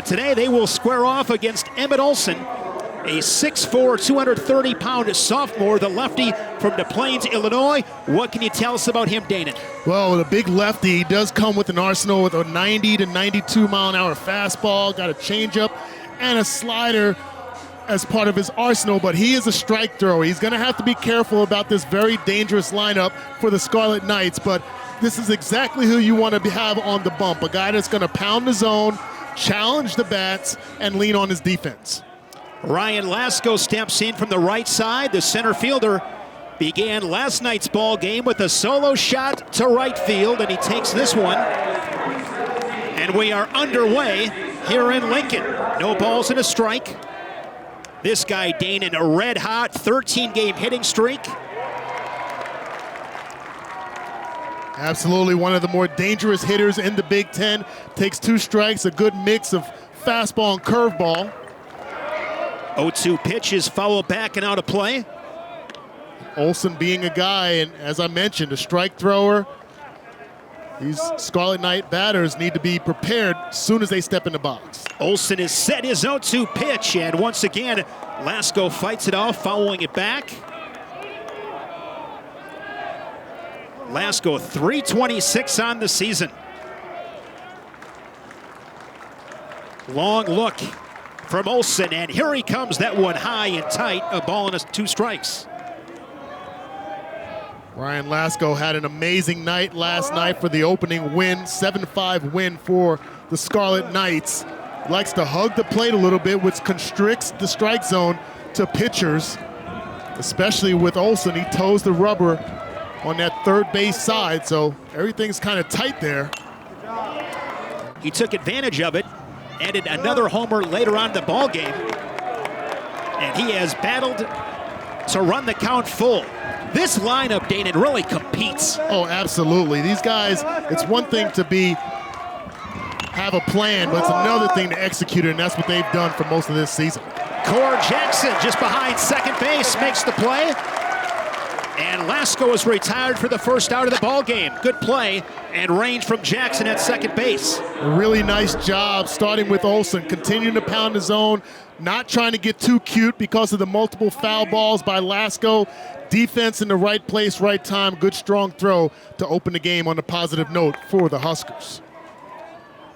And today they will square off against Emmett Olson, a 6'4", 230-pound sophomore, the lefty from Des Plaines, Illinois. What can you tell us about him, Danon? Well, the big lefty, he does come with an arsenal with a 90 to 92-mile-an-hour fastball, got a changeup and a slider as part of his arsenal, but he is a strike thrower. He's going to have to be careful about this very dangerous lineup for the Scarlet Knights, but this is exactly who you want to have on the bump, a guy that's going to pound the zone, challenge the bats, and lean on his defense. Ryan Lasko steps in from the right side. The center fielder began last night's ball game with a solo shot to right field, and he takes this one. And we are underway here in Lincoln. No balls and a strike. This guy, Danon, a red hot 13-game hitting streak. Absolutely one of the more dangerous hitters in the Big Ten. Takes 2 strikes, a good mix of fastball and curveball. 0-2 pitch is fouled back and out of play. Olson being a guy, and as I mentioned, a strike thrower. These Scarlet Knight batters need to be prepared as soon as they step in the box. Olson has set his 0-2 pitch, and once again, Lasko fights it off, fouling it back. Lasko 326 on the season. Long look from Olson, and here he comes. That one high and tight, a ball and 2 strikes. Ryan Lasko had an amazing night last night for the opening win, 7-5 win for the Scarlet Knights. Likes to hug the plate a little bit, which constricts the strike zone to pitchers, especially with Olson. He toes the rubber on that third base side, so everything's kind of tight there. He took advantage of it, added another homer later on in the ball game, and he has battled to run the count full. This lineup, Danon, really competes. Oh, absolutely. These guys, it's one thing to have a plan, but it's another thing to execute it, and that's what they've done for most of this season. Core Jackson just behind second base makes the play. And Lasko is retired for the first out of the ball game. Good play and range from Jackson at second base. A really nice job starting with Olson, continuing to pound the zone, not trying to get too cute because of the multiple foul balls by Lasko. Defense in the right place, right time, good strong throw to open the game on a positive note for the Huskers.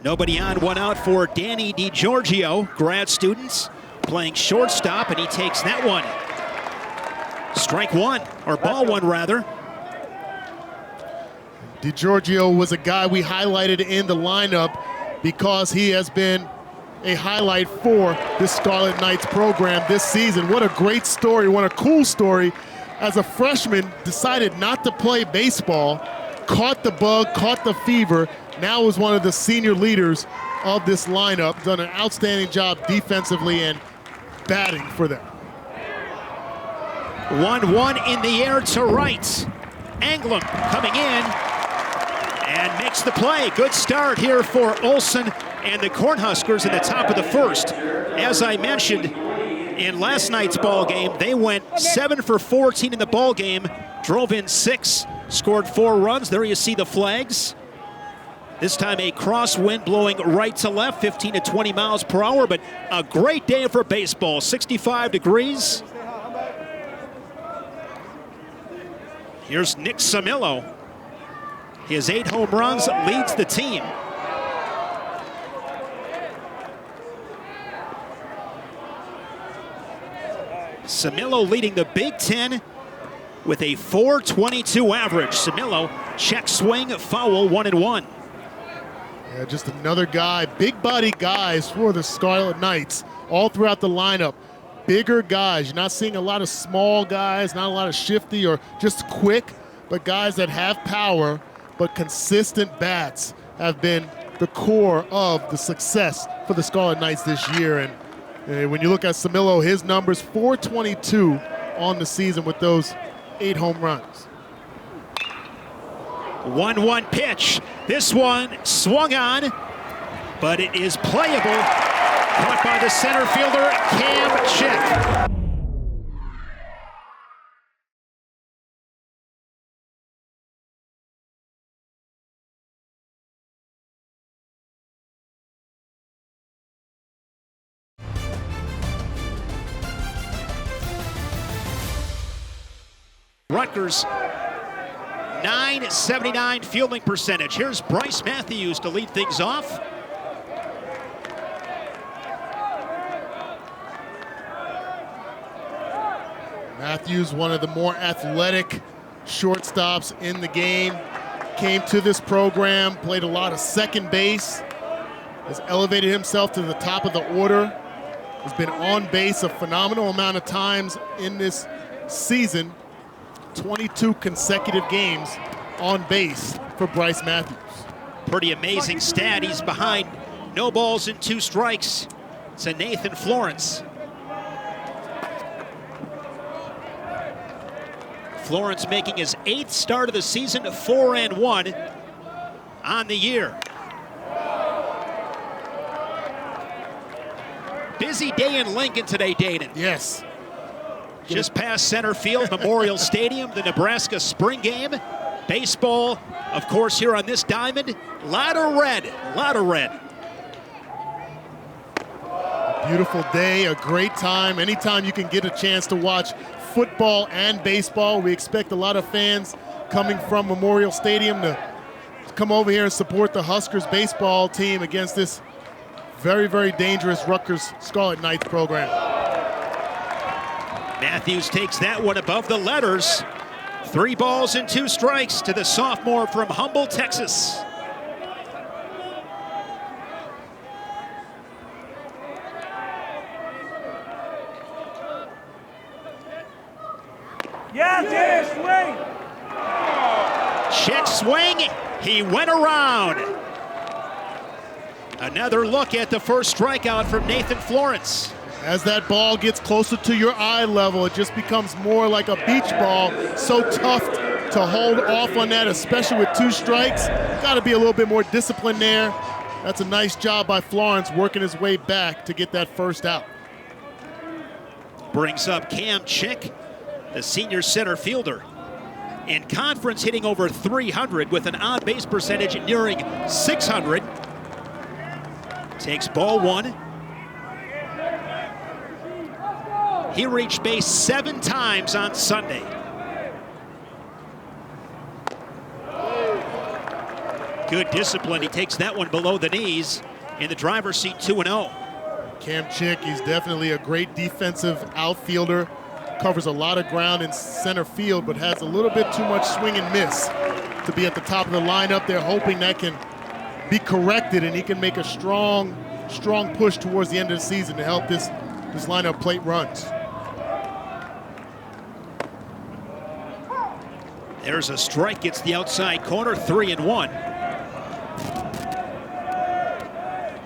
Nobody on, 1 out for Danny DiGiorgio, grad students, playing shortstop, and he takes that one. Strike 1, or ball 1 rather. DiGiorgio was a guy we highlighted in the lineup because he has been a highlight for this Scarlet Knights program this season. What a great story, what a cool story. As a freshman, decided not to play baseball, caught the bug, caught the fever, now is one of the senior leaders of this lineup, done an outstanding job defensively and batting for them. 1-1 in the air to right. Anglem coming in and makes the play. Good start here for Olson and the Cornhuskers in the top of the first. As I mentioned, in last night's ball game, they went 7 for 14 in the ball game, drove in 6, scored 4 runs. There you see the flags. This time a crosswind blowing right to left, 15 to 20 miles per hour, but a great day for baseball, 65 degrees. Here's Nick Samillo. His 8 home runs leads the team. Samillo leading the Big Ten with a .422 average. Samillo, check swing, foul, 1-1. Yeah, just another guy, big body guys for the Scarlet Knights all throughout the lineup. Bigger guys. You're not seeing a lot of small guys, not a lot of shifty or just quick, but guys that have power, but consistent bats have been the core of the success for the Scarlet Knights this year. And when you look at Samillo, his numbers, .422 on the season with those 8 home runs. 1-1 pitch. This one swung on, but it is playable. Caught by the center fielder, Cam Chick. Rutgers, 979 fielding percentage. Here's Bryce Matthews to lead things off. Matthews, one of the more athletic shortstops in the game, came to this program, played a lot of second base, has elevated himself to the top of the order, has been on base a phenomenal amount of times in this season, 22 consecutive games on base for Bryce Matthews. Pretty amazing stat. He's behind no balls and 2 strikes to Nathan Florence. Florence making his 8th start of the season, 4-1 on the year. Busy day in Lincoln today, Dayton. Yes. Just past center field, Memorial Stadium, the Nebraska spring game. Baseball, of course, here on this diamond. Lot of red, lot of red. Beautiful day, a great time. Anytime you can get a chance to watch football and baseball, we expect a lot of fans coming from Memorial Stadium to come over here and support the Huskers baseball team against this very, very dangerous Rutgers Scarlet Knights program. Matthews takes that one above the letters. 3 balls and 2 strikes to the sophomore from Humble, Texas. Yes, swing! Check swing, he went around. Another look at the first strikeout from Nathan Florence. As that ball gets closer to your eye level, it just becomes more like a beach ball. So tough to hold off on that, especially with 2 strikes. Got to be a little bit more disciplined there. That's a nice job by Florence working his way back to get that first out. Brings up Cam Chick, the senior center fielder. In conference, hitting over 300 with an on-base percentage nearing 600. Takes ball 1. He reached base 7 times on Sunday. Good discipline. He takes that one below the knees in the driver's seat, 2-0. Cam Chick, he's definitely a great defensive outfielder. Covers a lot of ground in center field, but has a little bit too much swing and miss to be at the top of the lineup. They're hoping that can be corrected and he can make a strong push towards the end of the season to help this lineup plate runs. There's a strike, it's the outside corner, 3-1.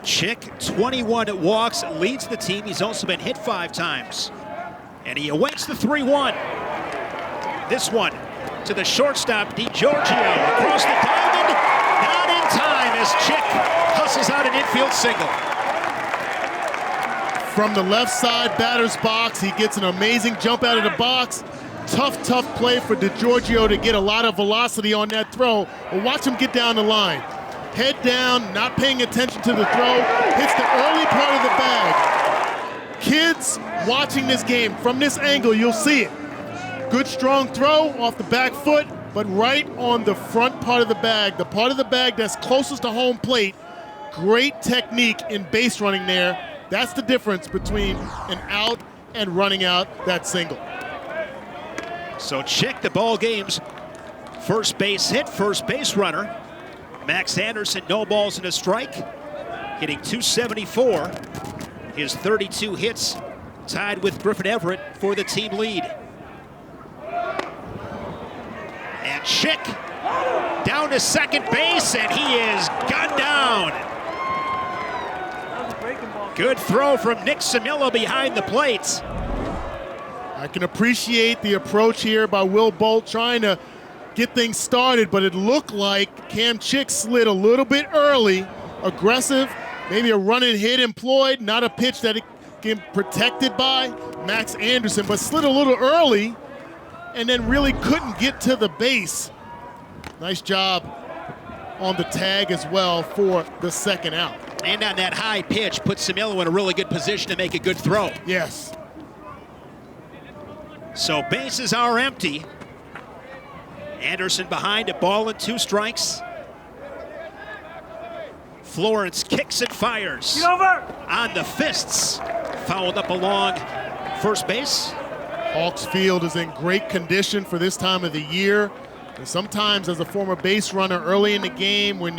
Chick, 21 walks, leads the team. He's also been hit 5 times. And he awaits the 3-1. This one to the shortstop, DiGiorgio, across the diamond. Not in time as Chick hustles out an infield single. From the left side batter's box, he gets an amazing jump out of the box. Tough play for DiGiorgio to get a lot of velocity on that throw. But watch him get down the line. Head down, not paying attention to the throw, hits the early part of the bag. Kids watching this game, from this angle, you'll see it. Good strong throw off the back foot, but right on the front part of the bag, the part of the bag that's closest to home plate. Great technique in base running there. That's the difference between an out and running out that single. So Chick, the ball game's first base hit, first base runner. Max Anderson, no balls and a strike, hitting .274. His 32 hits tied with Griffin Everett for the team lead. And Chick down to second base, and he is gunned down. Good throw from Nick Samillo behind the plate. I can appreciate the approach here by Will Bolt trying to get things started, but it looked like Cam Chick slid a little bit early, aggressive, maybe a run and hit employed, not a pitch that it can protected by Max Anderson, but slid a little early and then really couldn't get to the base. Nice job on the tag as well for the second out. And on that high pitch, put Samillo in a really good position to make a good throw. Yes. So bases are empty. Anderson behind, a ball and 2 strikes. Florence kicks and fires. Get over! On the fists. Fouled up along first base. Hawks Field is in great condition for this time of the year. And sometimes as a former base runner early in the game, when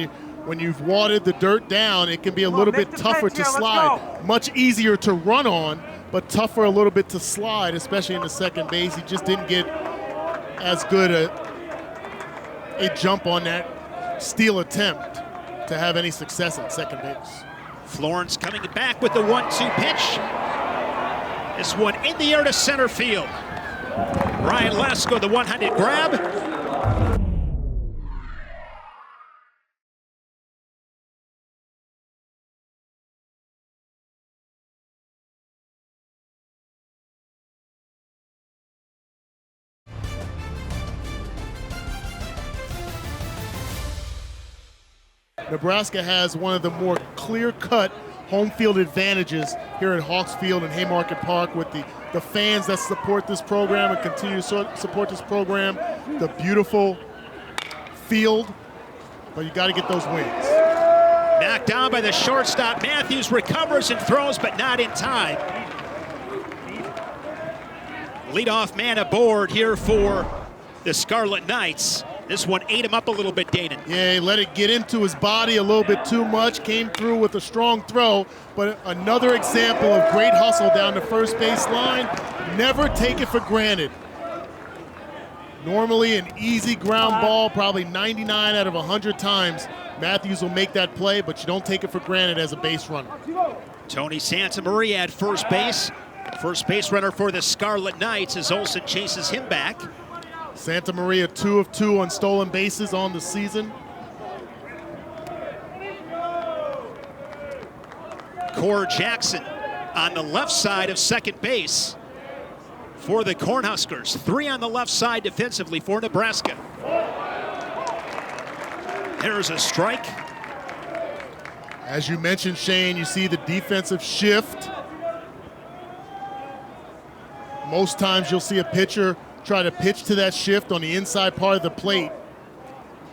you've watered the dirt down, it can be a little bit tougher to slide. Much easier to run on, but tougher a little bit to slide, especially in the second base. He just didn't get as good a jump on that steal attempt to have any success at second base. Florence coming back with the 1-2 pitch. This one in the air to center field. Ryan Lesko, the one-handed grab. Nebraska has one of the more clear-cut home field advantages here at Hawks Field and Haymarket Park with the fans that support this program and continue to support this program, the beautiful field, but you got to get those wins. Knocked down by the shortstop. Matthews recovers and throws, but not in time. Leadoff man aboard here for the Scarlet Knights. This one ate him up a little bit, Danon. Yeah, he let it get into his body a little bit too much, came through with a strong throw, but another example of great hustle down the first base line. Never take it for granted. Normally an easy ground ball, probably 99 out of 100 times, Matthews will make that play, but you don't take it for granted as a base runner. Tony Santamaria at first base. First base runner for the Scarlet Knights as Olson chases him back. Santamaria 2 of 2 on stolen bases on the season. Core Jackson on the left side of second base for the Cornhuskers. 3 on the left side defensively for Nebraska. There's a strike. As you mentioned, Shane, you see the defensive shift. Most times you'll see a pitcher try to pitch to that shift on the inside part of the plate.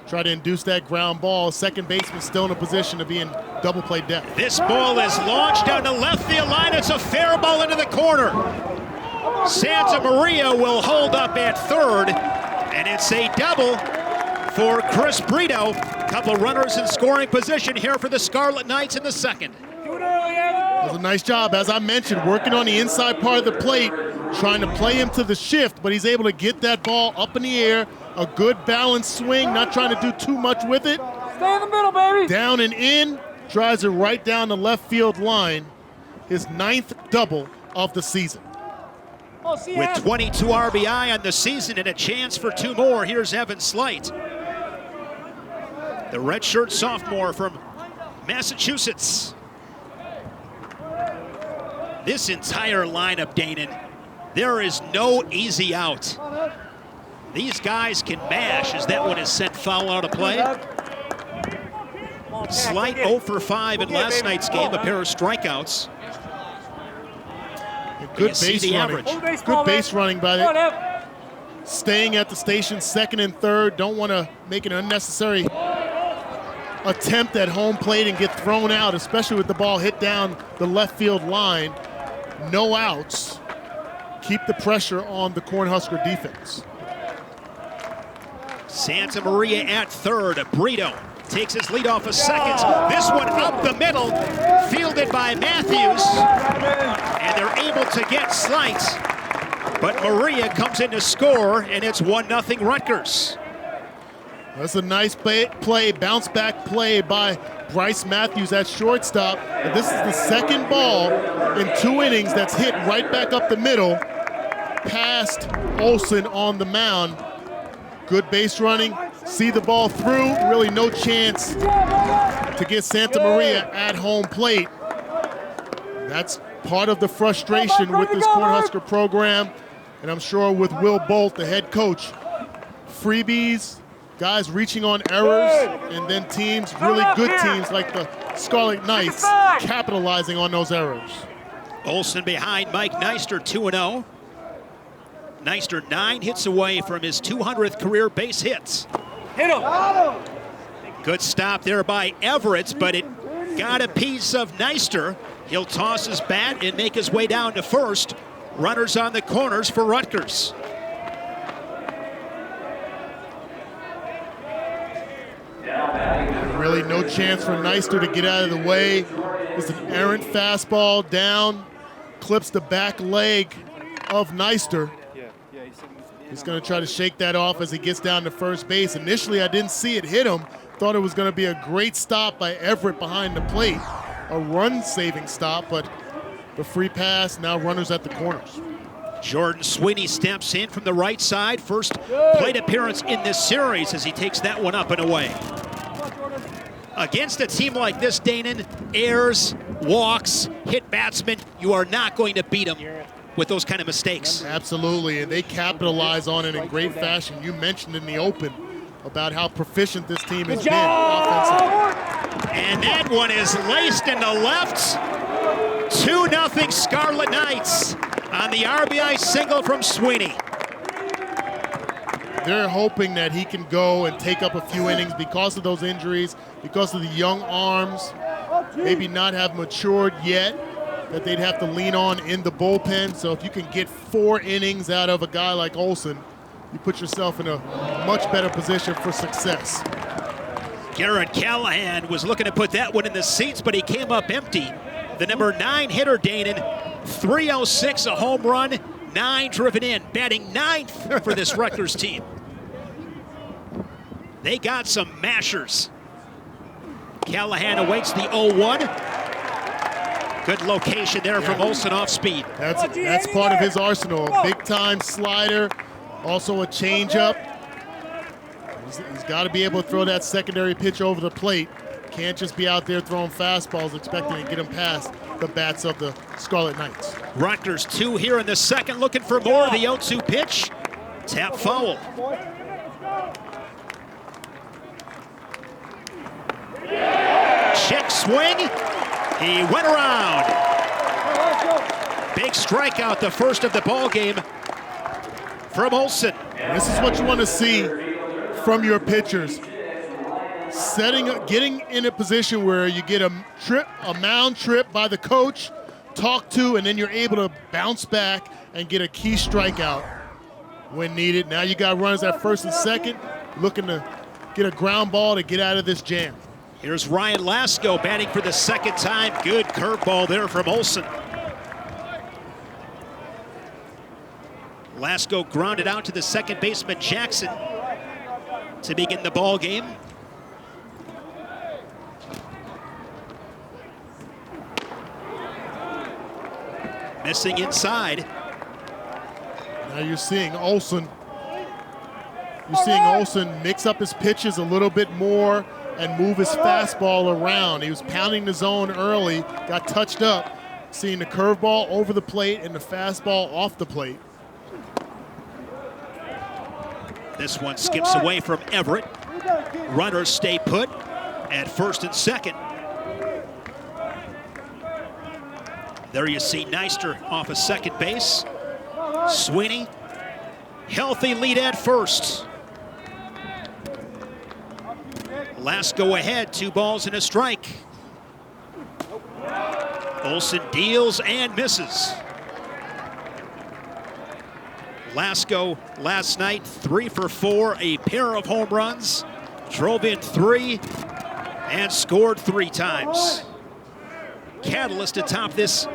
Try to induce that ground ball. Second baseman still in a position to be in double play depth. This ball is launched down the left field line. It's a fair ball into the corner. Santamaria will hold up at third, and it's a double for Chris Brito. Couple runners in scoring position here for the Scarlet Knights in the second. That was a nice job, as I mentioned, working on the inside part of the plate, trying to play him to the shift, but he's able to get that ball up in the air, a good balanced swing, not trying to do too much with it. Stay in the middle, baby. Down and in, drives it right down the left field line. His 9th double of the season. With 22 RBI on the season and a chance for 2 more, here's Evan Slight. The redshirt sophomore from Massachusetts. This entire lineup, Danon, there is no easy out. These guys can mash as that one is sent foul out of play. Slight 0 for 5 in last night's game, a pair of strikeouts. Good base running. Good base running by the staying at the station second and third. Don't want to make an unnecessary attempt at home plate and get thrown out, especially with the ball hit down the left field line. No outs. Keep the pressure on the Cornhusker defense. Santamaria at third. Brito takes his lead off a second. This one up the middle, fielded by Matthews. And they're able to get Slight. But Maria comes in to score, and it's 1-0 Rutgers. That's a nice play, bounce back play by Bryce Matthews at shortstop. And this is the second ball in 2 innings that's hit right back up the middle, past Olson on the mound. Good base running, see the ball through, really no chance to get Santamaria at home plate. That's part of the frustration with this Cornhusker program, and I'm sure with Will Bolt, the head coach. Freebies, guys reaching on errors, and then teams, really good teams like the Scarlet Knights, capitalizing on those errors. Olson behind Mike Neister, 2-0. Neister 9 hits away from his 200th career base hits. Hit him. Good stop there by Everett, but it got a piece of Neister. He'll toss his bat and make his way down to first. Runners on the corners for Rutgers. Really no chance for Neister to get out of the way. It's an errant fastball down, clips the back leg of Neister. He's going to try to shake that off as he gets down to first base. Initially, I didn't see it hit him. Thought it was going to be a great stop by Everett behind the plate. A run-saving stop, but the free pass, now runners at the corners. Jordan Sweeney steps in from the right side. First plate appearance in this series as he takes that one up and away. Against a team like this, Danon, errors, walks, hit batsmen, you are not going to beat them with those kind of mistakes. Absolutely, and they capitalize on it in great fashion. You mentioned in the open about how proficient this team has been offensively. And that one is laced into left. 2-0 Scarlet Knights on the RBI single from Sweeney. They're hoping that he can go and take up a few innings because of those injuries, because of the young arms, maybe not have matured yet, that they'd have to lean on in the bullpen. So if you can get 4 innings out of a guy like Olson, you put yourself in a much better position for success. Garrett Callahan was looking to put that one in the seats, but he came up empty. The number 9 hitter, Danon, 306, a home run, 9 driven in, batting 9th for this Rutgers team. They got some mashers. Callahan awaits the 0-1. Good location there from Olson off speed. That's part of his arsenal. Big-time slider, also a changeup. He's got to be able to throw that secondary pitch over the plate. Can't just be out there throwing fastballs expecting to get him past the bats of the Scarlet Knights. Rutgers 2 here in the second, looking for more. The 0-2 pitch. Tap foul. Check swing. He went around. Big strikeout, the first of the ball game from Olson. This is what you want to see from your pitchers. Getting in a position where you get a mound trip by the coach, talk to, and then you're able to bounce back and get a key strikeout when needed. Now you got runners at first and second, looking to get a ground ball to get out of this jam. Here's Ryan Lasko batting for the second time. Good curveball there from Olson. Lasko grounded out to the second baseman Jackson to begin the ball game. Missing inside. Now you're seeing Olson. You're seeing Olson mix up his pitches a little bit more and move his fastball around. He was pounding the zone early, got touched up, seeing the curveball over the plate and the fastball off the plate. This one skips away from Everett. Runners stay put at first and second. There you see Neister off of second base. Sweeney, healthy lead at first. Lasko ahead, 2 balls and a strike. Olson deals and misses. Lasko last night 3 for 4, a pair of home runs, drove in 3 and scored 3 times. Catalyst to top this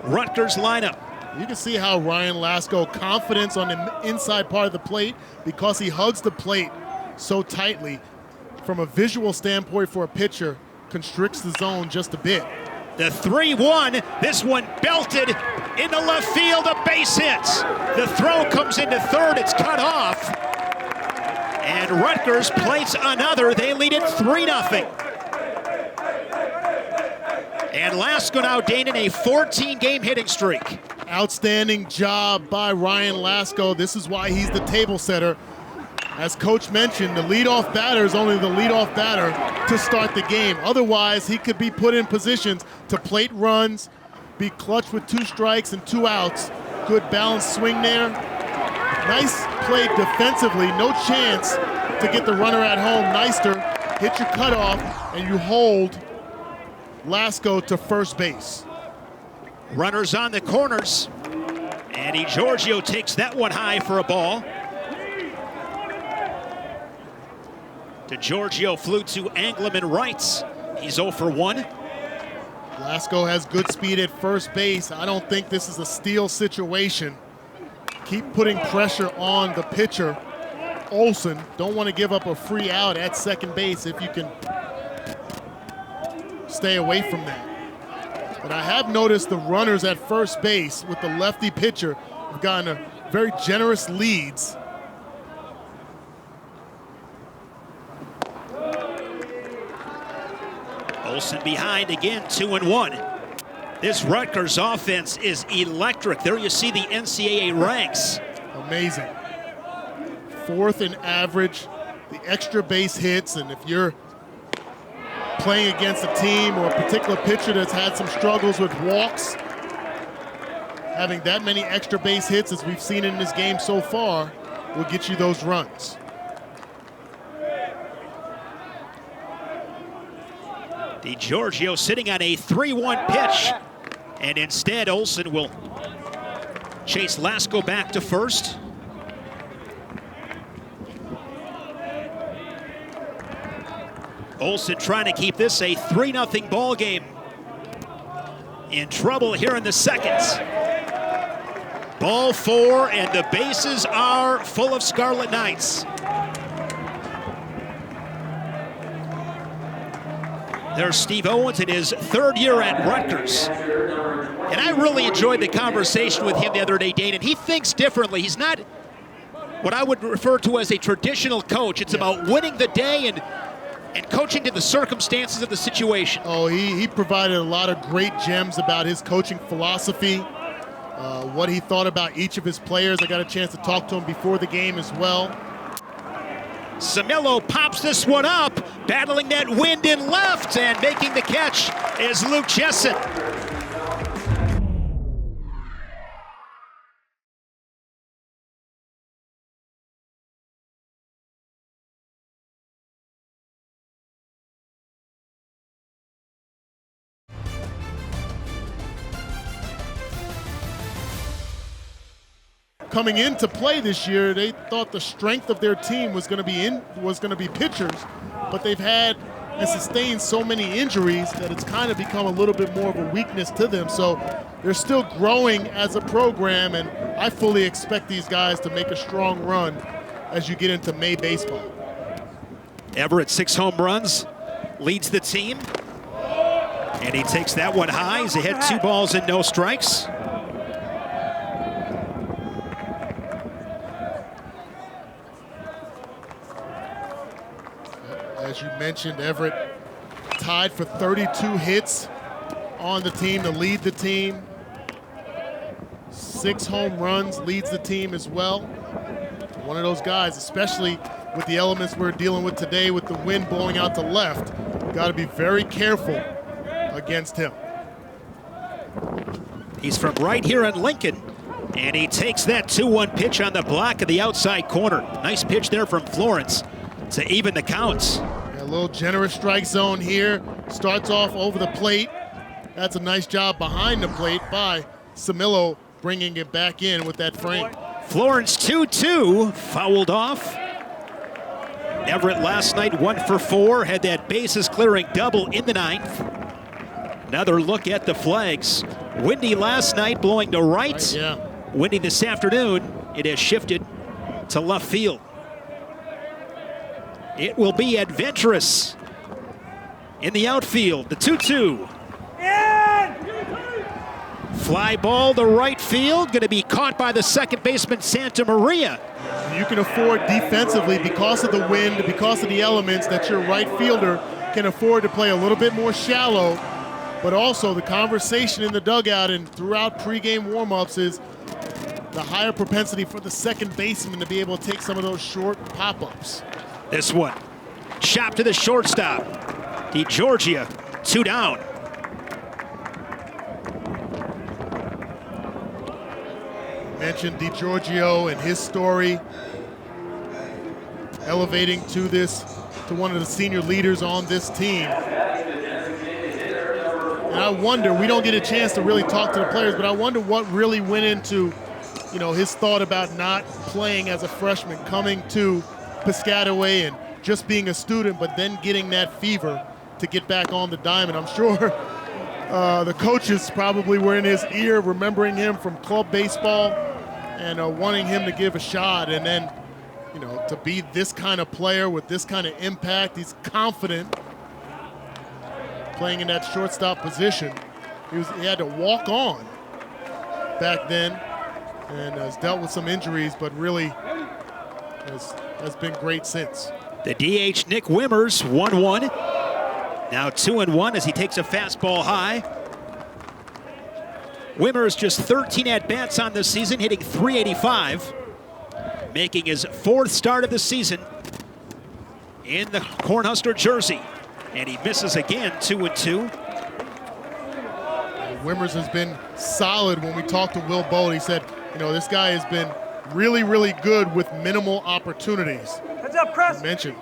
Rutgers lineup. You can see how Ryan Lasko, confidence on the inside part of the plate because he hugs the plate so tightly. From a visual standpoint for a pitcher, constricts the zone just a bit. The 3-1, this one belted into left field, a base hit. The throw comes into third, it's cut off. And Rutgers plates another, they lead it 3-0. And Lasko now Danon a 14-game hitting streak. Outstanding job by Ryan Lasko. This is why he's the table setter. As Coach mentioned, the leadoff batter is only the leadoff batter to start the game. Otherwise, he could be put in positions to plate runs, be clutch with 2 strikes and 2 outs, good balanced swing there. Nice play defensively. No chance to get the runner at home. Neister hit your cutoff, and you hold Lasko to first base. Runners on the corners. And Giorgio takes that one high for a ball. DeGiorgio flew to Anglem and rights. He's 0 for 1. Lasko has good speed at first base. I don't think this is a steal situation. Keep putting pressure on the pitcher. Olson, don't want to give up a free out at second base if you can stay away from that. But I have noticed the runners at first base with the lefty pitcher have gotten a very generous leads. Olson behind again, 2-1. This Rutgers offense is electric. There you see the NCAA ranks. Amazing. 4th in average, the extra base hits, and if you're playing against a team or a particular pitcher that's had some struggles with walks, having that many extra base hits as we've seen in this game so far will get you those runs. DeGiorgio sitting on a 3-1 pitch, and instead Olson will chase Lasko back to first. Olson trying to keep this a 3-0 ball game. In trouble here in the second. Ball 4, and the bases are full of Scarlet Knights. There's Steve Owens in his 3rd year at Rutgers. And I really enjoyed the conversation with him the other day, Dane, and he thinks differently. He's not what I would refer to as a traditional coach. It's about winning the day and coaching to the circumstances of the situation. Oh, he provided a lot of great gems about his coaching philosophy, what he thought about each of his players. I got a chance to talk to him before the game as well. Samillo pops this one up, battling that wind in left, and making the catch is Luke Jessen. Coming into play this year, they thought the strength of their team was going to be pitchers, but they've had and sustained so many injuries that it's kind of become a little bit more of a weakness to them. So they're still growing as a program, and I fully expect these guys to make a strong run as you get into May baseball. Everett, 6 home runs, leads the team, and he takes that one high. He's ahead 2 balls and no strikes. As you mentioned, Everett tied for 32 hits on the team to lead the team. 6 home runs, leads the team as well. One of those guys, especially with the elements we're dealing with today with the wind blowing out to left, got to be very careful against him. He's from right here in Lincoln, and he takes that 2-1 pitch on the block of the outside corner. Nice pitch there from Florence to even the counts. A little generous strike zone here. Starts off over the plate. That's a nice job behind the plate by Samillo, bringing it back in with that frame. Florence 2-2, fouled off. Everett last night 1 for 4, had that bases clearing double in the 9th. Another look at the flags. Windy last night, blowing to right. Yeah. Windy this afternoon, it has shifted to left field. It will be adventurous in the outfield. The 2-2. Fly ball to right field, going to be caught by the second baseman, Santa Maria. You can afford defensively, because of the wind, because of the elements, that your right fielder can afford to play a little bit more shallow. But also the conversation in the dugout and throughout pregame warmups is the higher propensity for the second baseman to be able to take some of those short pop-ups. This one, chop to the shortstop. DeGiorgio, 2 down. mentioned DiGiorgio and his story, elevating to one of the senior leaders on this team. And I wonder, we don't get a chance to really talk to the players, but I wonder what really went into, his thought about not playing as a freshman, coming to Piscataway and just being a student, but then getting that fever to get back on the diamond. I'm sure the coaches probably were in his ear, remembering him from club baseball and wanting him to give a shot. And then, to be this kind of player with this kind of impact, he's confident playing in that shortstop position. He had to walk on back then and has dealt with some injuries, but really has been great since. The DH, Nick Wimmers, 1-1. Now 2-1 as he takes a fastball high. Wimmers just 13 at-bats on the season, hitting .385, making his 4th start of the season in the Cornhusker jersey. And he misses again, 2-2. Wimmers has been solid. When we talked to Will Bolt, he said, this guy has been really, really good with minimal opportunities. Heads up, Chris. He mentioned.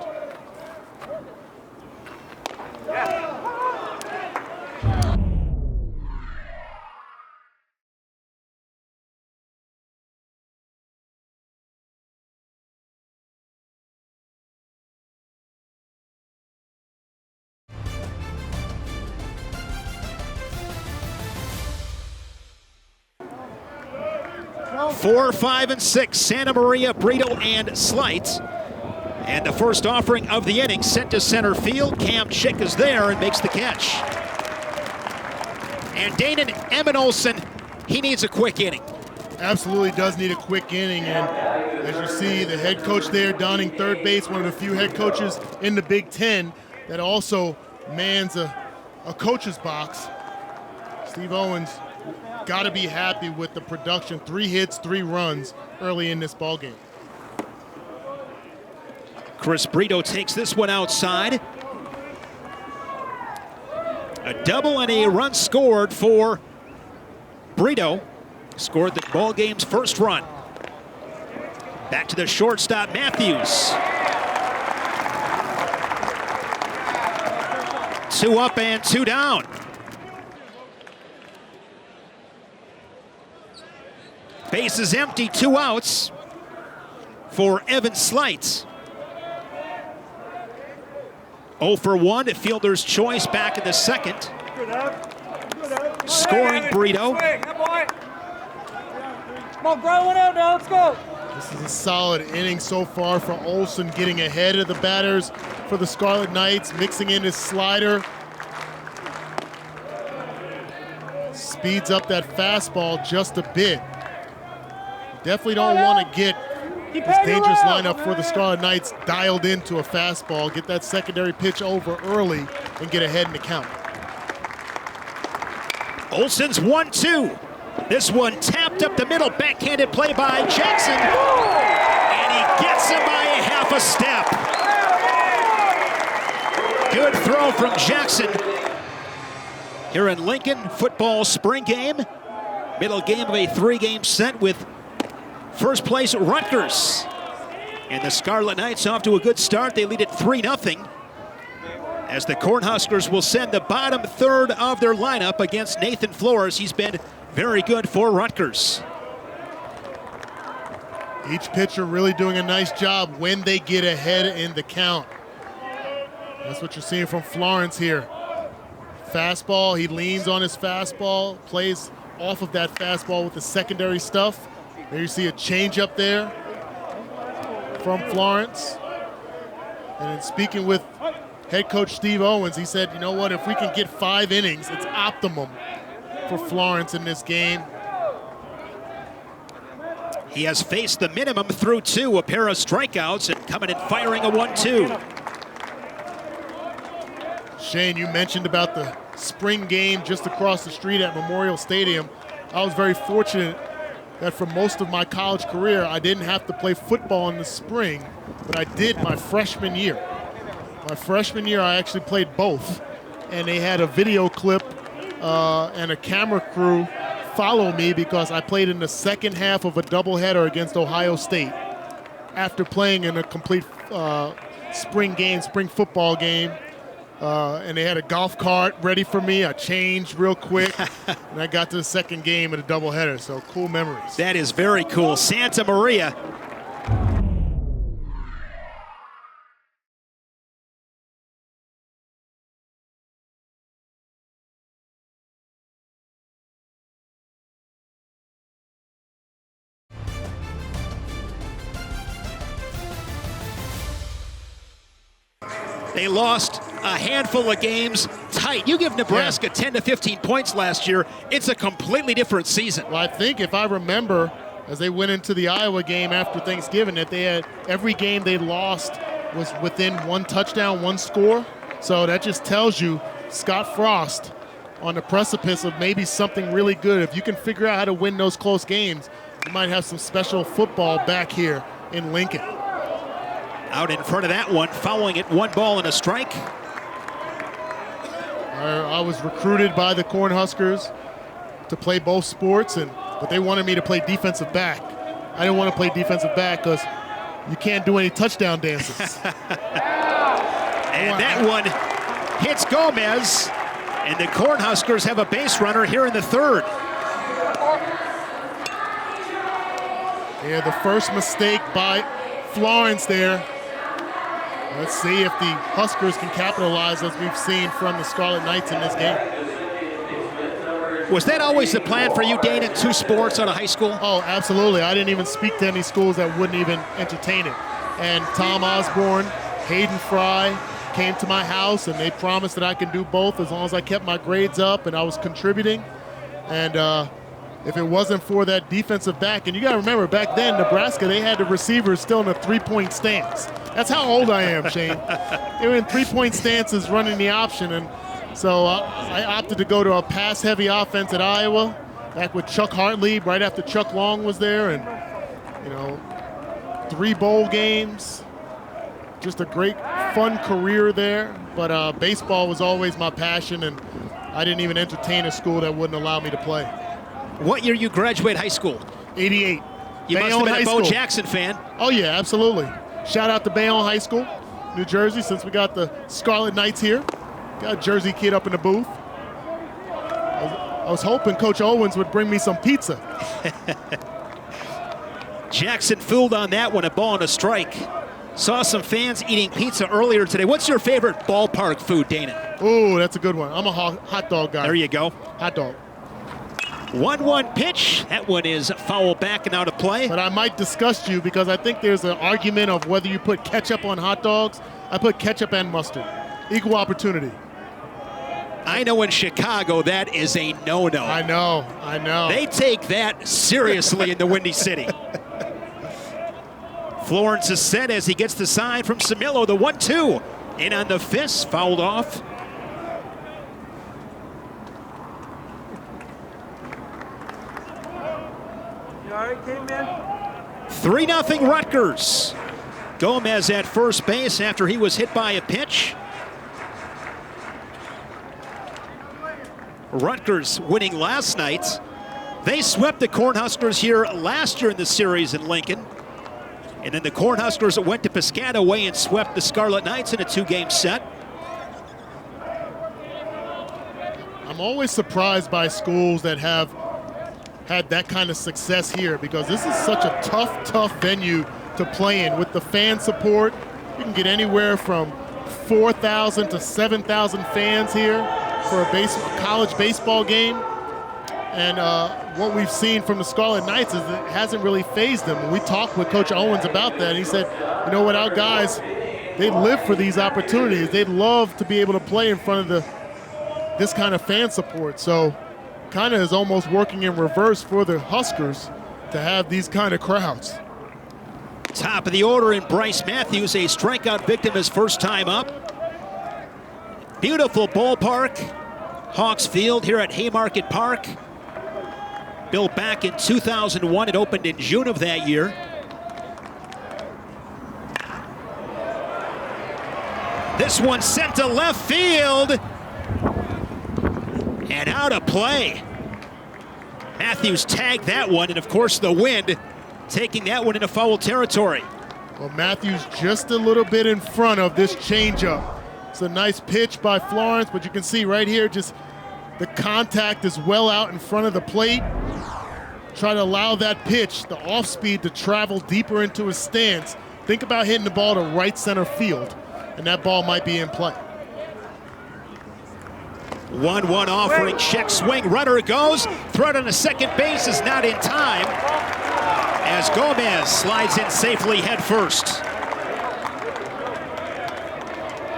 Four, 5, and 6, Santa Maria, Brito, and Slight. And the first offering of the inning sent to center field. Cam Chick is there and makes the catch. And Danon Emmett Olson, he needs a quick inning. Absolutely does need a quick inning. And as you see, the head coach there donning third base, one of the few head coaches in the Big Ten that also mans a coach's box. Steve Owens got to be happy with the production. 3 hits, 3 runs early in this ballgame. Chris Brito takes this one outside. A double and a run scored for Brito. Scored the ballgame's first run. Back to the shortstop, Matthews. 2 up and 2 down. Base is empty, 2 outs for Evan Slight. 0 for 1 at fielder's choice back in the second. Scoring Brito. Come on, grow one out now, let's go. This is a solid inning so far for Olson, getting ahead of the batters for the Scarlet Knights, mixing in his slider. Speeds up that fastball just a bit. Definitely don't want to get this dangerous lineup for the Scarlet Knights dialed into a fastball. Get that secondary pitch over early and get ahead in the count. Olson's 1-2. This one tapped up the middle, backhanded play by Jackson. And he gets him by a half a step. Good throw from Jackson. Here in Lincoln, football spring game. Middle game of a 3-game set with first place Rutgers. And the Scarlet Knights off to a good start. They lead it 3-0. As the Cornhuskers will send the bottom third of their lineup against Nathan Flores. He's been very good for Rutgers. Each pitcher really doing a nice job when they get ahead in the count. That's what you're seeing from Florence here. Fastball, he leans on his fastball, plays off of that fastball with the secondary stuff. There you see a changeup there from Florence. And in speaking with head coach Steve Owens, he said, you know what, if we can get 5 innings, it's optimum for Florence in this game. He has faced the minimum through 2, a pair of strikeouts, and coming and firing a 1-2. Shane, you mentioned about the spring game just across the street at Memorial Stadium. I was very fortunate that for most of my college career, I didn't have to play football in the spring, but I did my freshman year. My freshman year, I actually played both, and they had a video clip and a camera crew follow me because I played in the second half of a doubleheader against Ohio State after playing in a complete spring football game. And they had a golf cart ready for me. I changed real quick, and I got to the second game in a doubleheader. So cool memories. That is very cool. Santa Maria. They lost a handful of games tight. You give Nebraska 10 to 15 points last year, it's a completely different season. Well, I think if I remember, as they went into the Iowa game after Thanksgiving, that they had every game they lost was within one touchdown, one score. So that just tells you Scott Frost on the precipice of maybe something really good. If you can figure out how to win those close games, you might have some special football back here in Lincoln. Out in front of that one, fouling it, 1 ball and a strike. I was recruited by the Cornhuskers to play both sports, but they wanted me to play defensive back. I didn't want to play defensive back because you can't do any touchdown dances. And that one hits Gomez, and the Cornhuskers have a base runner here in the third. Yeah, the first mistake by Florence there. Let's see if the Huskers can capitalize, as we've seen from the Scarlet Knights in this game. Was that always the plan for you, Dane, in 2 sports out of high school? Oh, absolutely. I didn't even speak to any schools that wouldn't even entertain it. And Tom Osborne, Hayden Fry came to my house, and they promised that I could do both as long as I kept my grades up and I was contributing. And if it wasn't for that defensive back, and you got to remember, back then, Nebraska, they had the receivers still in a 3-point stance. That's how old I am, Shane. They were in 3-point stances running the option, and so I opted to go to a pass-heavy offense at Iowa, back with Chuck Hartley, right after Chuck Long was there, and, 3 bowl games. Just a great, fun career there, but baseball was always my passion, and I didn't even entertain a school that wouldn't allow me to play. What year you graduate high school? 88. You must have been a Bo Jackson fan. Oh, yeah, absolutely. Shout out to Bayonne High School, New Jersey, since we got the Scarlet Knights here. Got a Jersey kid up in the booth. I was hoping Coach Owens would bring me some pizza. Jackson fooled on that one, a ball and a strike. Saw some fans eating pizza earlier today. What's your favorite ballpark food, Dana? Ooh, that's a good one. I'm a hot dog guy. There you go. Hot dog. 1-1 pitch. That one is foul back and out of play. But I might disgust you because I think there's an argument of whether you put ketchup on hot dogs. I put ketchup and mustard. Equal opportunity. I know in Chicago that is a no-no. I know. They take that seriously in the Windy City. Florence is set as he gets the sign from Samillo. The 1-2. In on the fist, fouled off. You all right, K-Man? 3-0 Rutgers. Gomez at first base after he was hit by a pitch. Rutgers winning last night. They swept the Cornhuskers here last year in the series in Lincoln. And then the Cornhuskers went to Piscataway and swept the Scarlet Knights in a 2-game set. I'm always surprised by schools that have had that kind of success here because this is such a tough venue to play in with the fan support. You can get anywhere from 4,000 to 7,000 fans here for a college baseball game. And what we've seen from the Scarlet Knights is it hasn't really fazed them. We talked with Coach Owens about that. He said, you know what, our guys, they live for these opportunities. They'd love to be able to play in front of this kind of fan support. So kind of is almost working in reverse for the Huskers to have these kind of crowds. Top of the order in Bryce Matthews, a strikeout victim his first time up. Beautiful ballpark, Hawks Field here at Haymarket Park. Built back in 2001, it opened in June of that year. This one sent to left field and out of play. Matthews tagged that one, and of course the wind taking that one into foul territory. Well, Matthews just a little bit in front of this changeup. It's a nice pitch by Florence, but you can see right here just the contact is well out in front of the plate. Try to allow that pitch, the off speed, to travel deeper into his stance. Think about hitting the ball to right center field, and that ball might be in play. 1-1 offering, check swing, runner goes. Throw on the second base is not in time as Gomez slides in safely head first.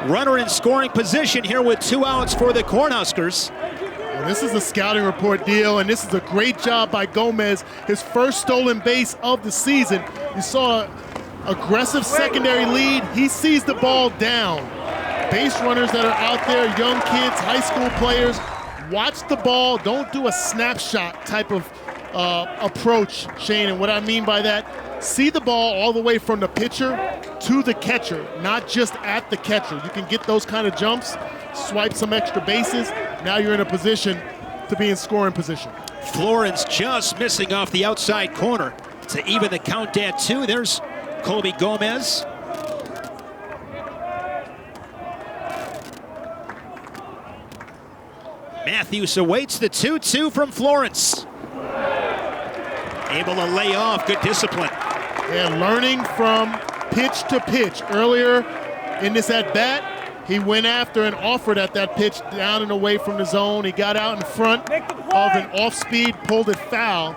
Runner in scoring position here with 2 outs for the Cornhuskers. Well, this is a scouting report deal, and this is a great job by Gomez. His first stolen base of the season. You saw an aggressive secondary lead. He sees the ball down. Base runners that are out there, young kids, high school players, watch the ball. Don't do a snapshot type of approach, Shane. And what I mean by that, see the ball all the way from the pitcher to the catcher, not just at the catcher. You can get those kind of jumps, swipe some extra bases. Now you're in a position to be in scoring position. Florence just missing off the outside corner to even the count at 2. There's Colby Gomez. Matthews awaits the 2-2 from Florence. Able to lay off, good discipline. And learning from pitch to pitch. Earlier in this at-bat, he went after and offered at that pitch down and away from the zone. He got out in front of an off-speed, pulled it foul.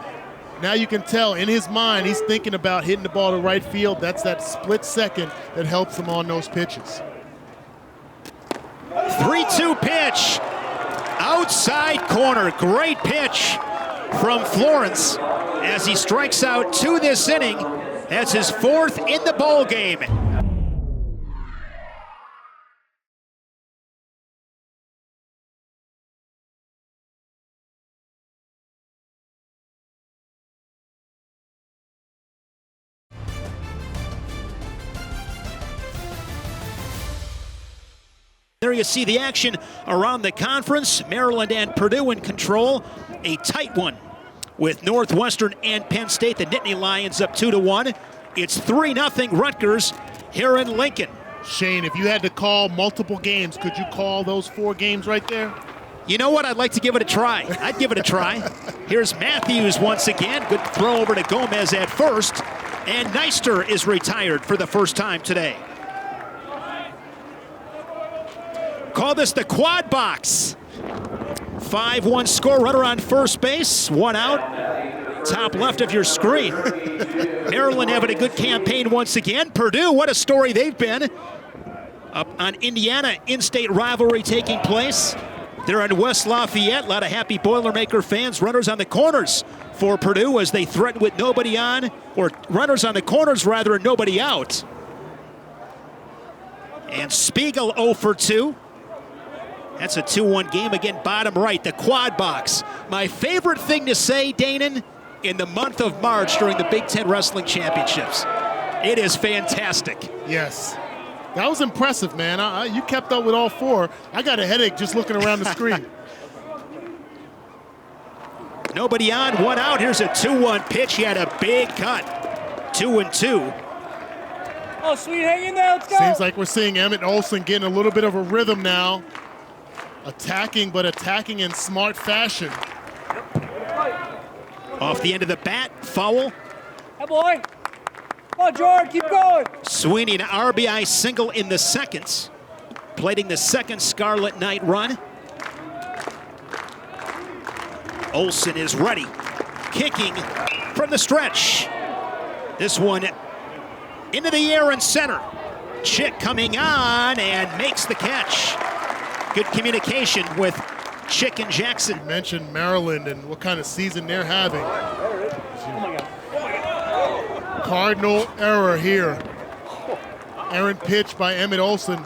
Now you can tell in his mind he's thinking about hitting the ball to right field. That's that split second that helps him on those pitches. 3-2 pitch. Outside corner, great pitch from Florence as he strikes out 2 this inning. That's his 4th in the ball game. There you see the action around the conference. Maryland and Purdue in control. A tight one with Northwestern and Penn State. The Nittany Lions up 2-1. It's 3-0 Rutgers here in Lincoln. Shane, if you had to call multiple games, could you call those 4 games right there? You know what? I'd like to give it a try. I'd give it a try. Here's Matthews once again. Good throw over to Gomez at first. And Neister is retired for the first time today. Call this the quad box. 5-1 score, runner on first base, 1 out. Top left of your screen. Maryland having a good campaign once again. Purdue, what a story they've been. Up on Indiana, in-state rivalry taking place. They're in West Lafayette. A lot of happy Boilermaker fans. Runners on the corners for Purdue as they threaten with nobody on, or runners on the corners rather, and nobody out. And Spiegel 0 for 2. That's a 2-1 game. Again, bottom right, the quad box. My favorite thing to say, Danon, in the month of March during the Big Ten Wrestling Championships. It is fantastic. Yes. That was impressive, man. You kept up with all 4. I got a headache just looking around the screen. Nobody on, 1 out. Here's a 2-1 pitch. He had a big cut. 2-2. Oh, sweet, hang in there. Let's go. Seems like we're seeing Emmett Olson getting a little bit of a rhythm now. Attacking, but attacking in smart fashion. Off the end of the bat, foul. Hey, boy. Come on, Jordan, keep going. Sweeney, an RBI single in the seconds. Plating the second Scarlet night run. Olson is ready. Kicking from the stretch. This one into the air and center. Chick coming on and makes the catch. Good communication with Chick and Jackson. You mentioned Maryland and what kind of season they're having. Oh my God. Cardinal error here. Errant pitch by Emmett Olson,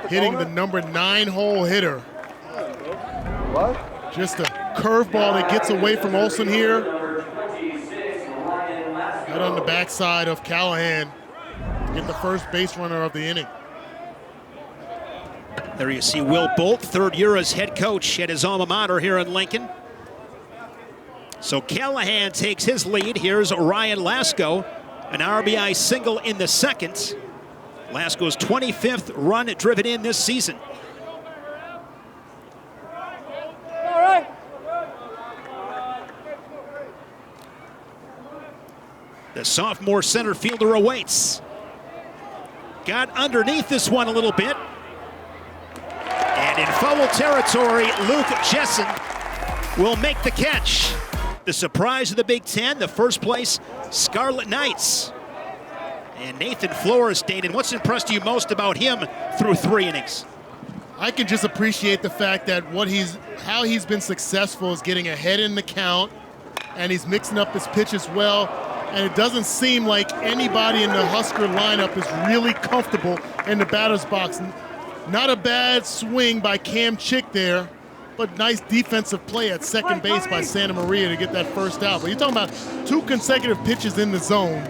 hitting the number 9 hole hitter. What? Just a curveball that gets away from Olson here. Right on the backside of Callahan. Get the first base runner of the inning. There you see Will Bolt, 3rd year as head coach at his alma mater here in Lincoln. So Callahan takes his lead. Here's Ryan Lasko, an RBI single in the second. Lasko's 25th run driven in this season. All right. The sophomore center fielder awaits. Got underneath this one a little bit. And in foul territory, Luke Jessen will make the catch. The surprise of the Big Ten, the first place Scarlet Knights. And Nathan Flores, Dayton, what's impressed you most about him through 3 innings? I can just appreciate the fact that how he's been successful is getting ahead in the count, and he's mixing up his pitches well. And it doesn't seem like anybody in the Husker lineup is really comfortable in the batter's box. Not a bad swing by Cam Chick there, but nice defensive play at second base by Santa Maria to get that first out. But you're talking about 2 consecutive pitches in the zone,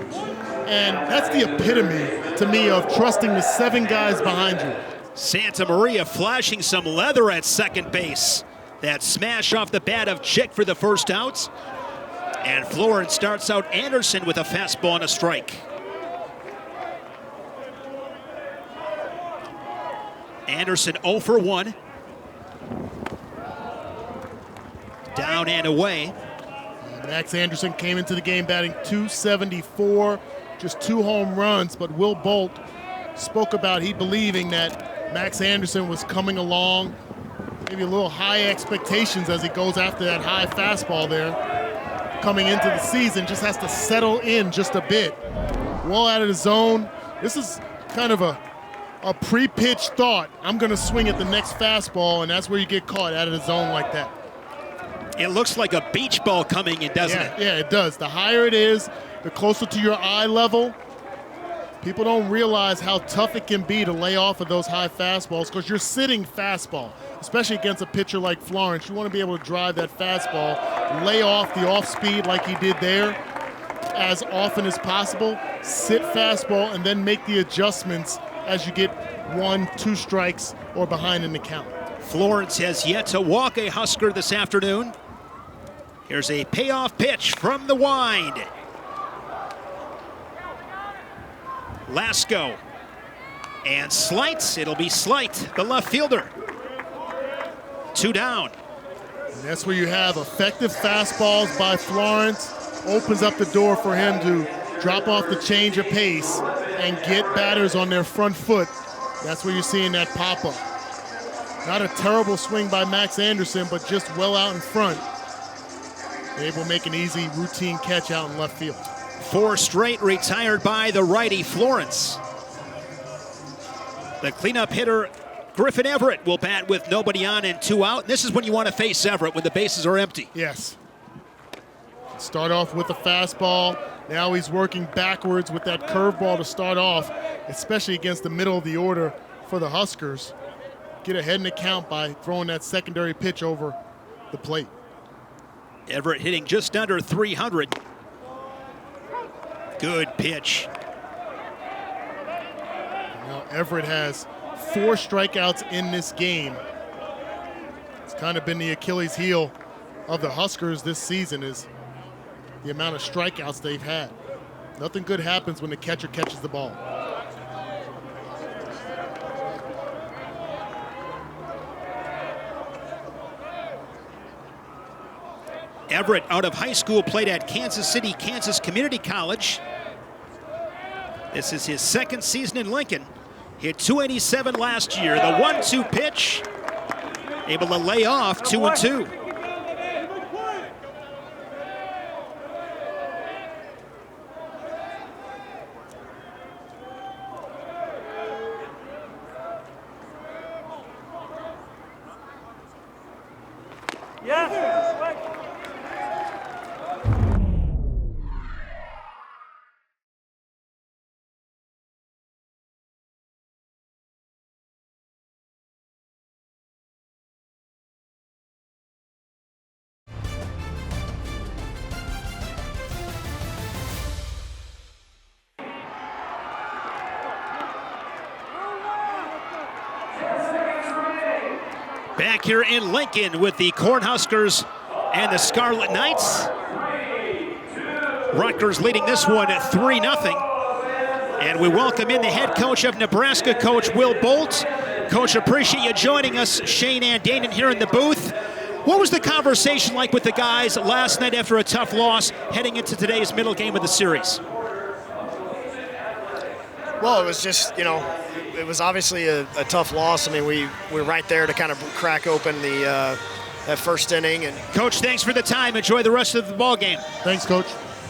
and that's the epitome to me of trusting the 7 guys behind you. Santa Maria flashing some leather at second base. That smash off the bat of Chick for the first out. And Florence starts out Anderson with a fastball and a strike. Anderson 0 for 1. Down and away. Max Anderson came into the game batting .274, just 2 home runs, but Will Bolt spoke about he believing that Max Anderson was coming along, maybe a little high expectations as he goes after that high fastball there. Coming into the season, just has to settle in just a bit. Well out of the zone. This is kind of a pre-pitch thought. I'm going to swing at the next fastball, and that's where you get caught out of the zone like that. It looks like a beach ball coming in, doesn't it? Yeah, it does. The higher it is, the closer to your eye level. People don't realize how tough it can be to lay off of those high fastballs because you're sitting fastball, especially against a pitcher like Florence. You want to be able to drive that fastball, lay off the off speed like he did there as often as possible, sit fastball, and then make the adjustments as you get 1, 2 strikes or behind in the count. Florence has yet to walk a Husker this afternoon. Here's a payoff pitch from the wind. Lasko. And Slight, it'll be Slight, the left fielder. 2 down. And that's where you have effective fastballs by Florence. Opens up the door for him to drop off the change of pace and get batters on their front foot. That's where you're seeing that pop-up. Not a terrible swing by Max Anderson, but just well out in front. Able to make an easy routine catch out in left field. 4 straight retired by the righty Florence. The cleanup hitter, Griffin Everett, will bat with nobody on and 2 out. This is when you want to face Everett, when the bases are empty. Yes. Start off with a fastball. Now he's working backwards with that curveball to start off, especially against the middle of the order for the Huskers. Get ahead in the count by throwing that secondary pitch over the plate. Everett hitting just under 300. Good pitch. Now Everett has 4 strikeouts in this game. It's kind of been the Achilles heel of the Huskers this season is the amount of strikeouts they've had. Nothing good happens when the catcher catches the ball. Everett, out of high school, played at Kansas City, Kansas Community College. This is his 2nd season in Lincoln. Hit .287 last year. The 1-2 pitch, able to lay off 2-2. Back here in Lincoln with the Cornhuskers and the Scarlet Knights. Rutgers leading this one at 3-0. And we welcome in the head coach of Nebraska, Coach Will Bolt. Coach, appreciate you joining us. Shane and Danon here in the booth. What was the conversation like with the guys last night after a tough loss heading into today's middle game of the series? Well, it was just, it was obviously a tough loss. I mean, we were right there to kind of crack open that first inning. And Coach, thanks for the time. Enjoy the rest of the ball game. Thanks, Coach.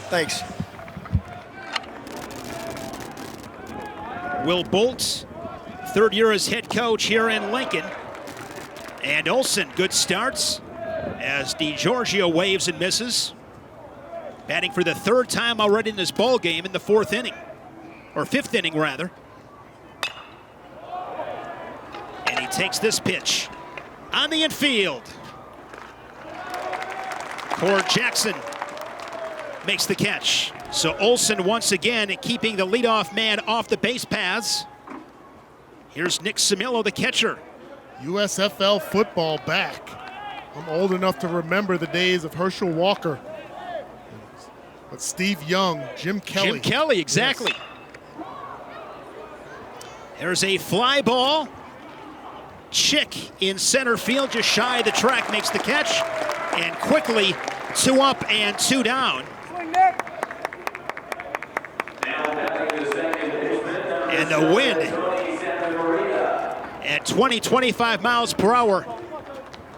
Thanks. Will Bolt, third year as head coach here in Lincoln. And Olson, good starts as DiGiorgio waves and misses. Batting for the third time already in this ball game in the fourth inning, or fifth inning rather. And he takes this pitch on the infield. Jackson makes the catch. So Olson once again keeping the leadoff man off the base paths. Here's Nick Samillo, the catcher. USFL football back. I'm old enough to remember the days of Herschel Walker. But Steve Young, Jim Kelly. Jim Kelly, exactly. Yes. There's a fly ball. Chick in center field, just shy of the track, makes the catch. And quickly, 2 up and 2 down. And the wind at 20-25 miles per hour.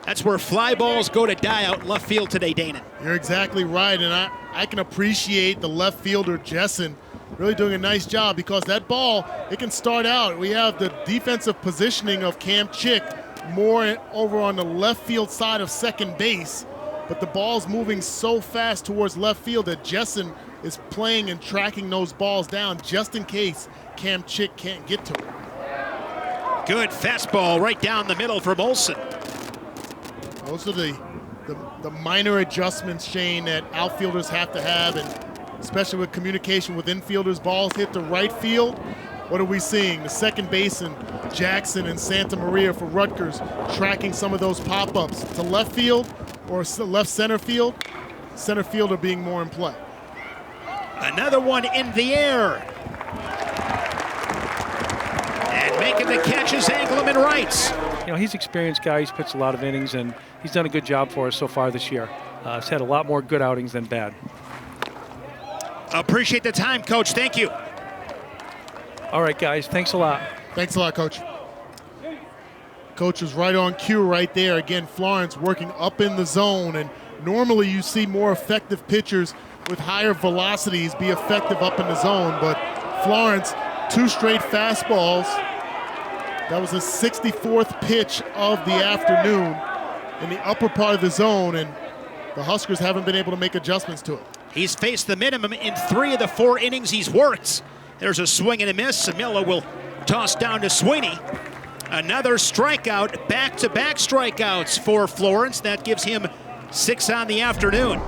That's where fly balls go to die out in left field today, Danon. You're exactly right, and I can appreciate the left fielder, Jessen, really doing a nice job because that ball, it can start out. We have the defensive positioning of Cam Chick more over on the left field side of second base, but the ball's moving so fast towards left field that Jessen is playing and tracking those balls down just in case Cam Chick can't get to it. Good fastball right down the middle from Olson. Those are the minor adjustments, Shane, that outfielders have to have, and especially with communication with infielders. Balls hit the right field. What are we seeing? The second baseman, Jackson and Santa Maria for Rutgers, tracking some of those pop-ups to left field or left center field. Center fielder being more in play. Another one in the air. And making the catch is Angleman Wrights. He's an experienced guy. He's pitched a lot of innings, and he's done a good job for us so far this year. He's had a lot more good outings than bad. Appreciate the time, Coach. Thank you. All right, guys. Thanks a lot. Thanks a lot, Coach. Coach was right on cue right there. Again, Florence working up in the zone, and normally you see more effective pitchers with higher velocities be effective up in the zone, but Florence, 2 straight fastballs. That was the 64th pitch of the afternoon in the upper part of the zone, and the Huskers haven't been able to make adjustments to it. He's faced the minimum in 3 of the 4 innings he's worked. There's a swing and a miss. Samillo will toss down to Sweeney. Another strikeout, back-to-back strikeouts for Florence. That gives him 6 on the afternoon.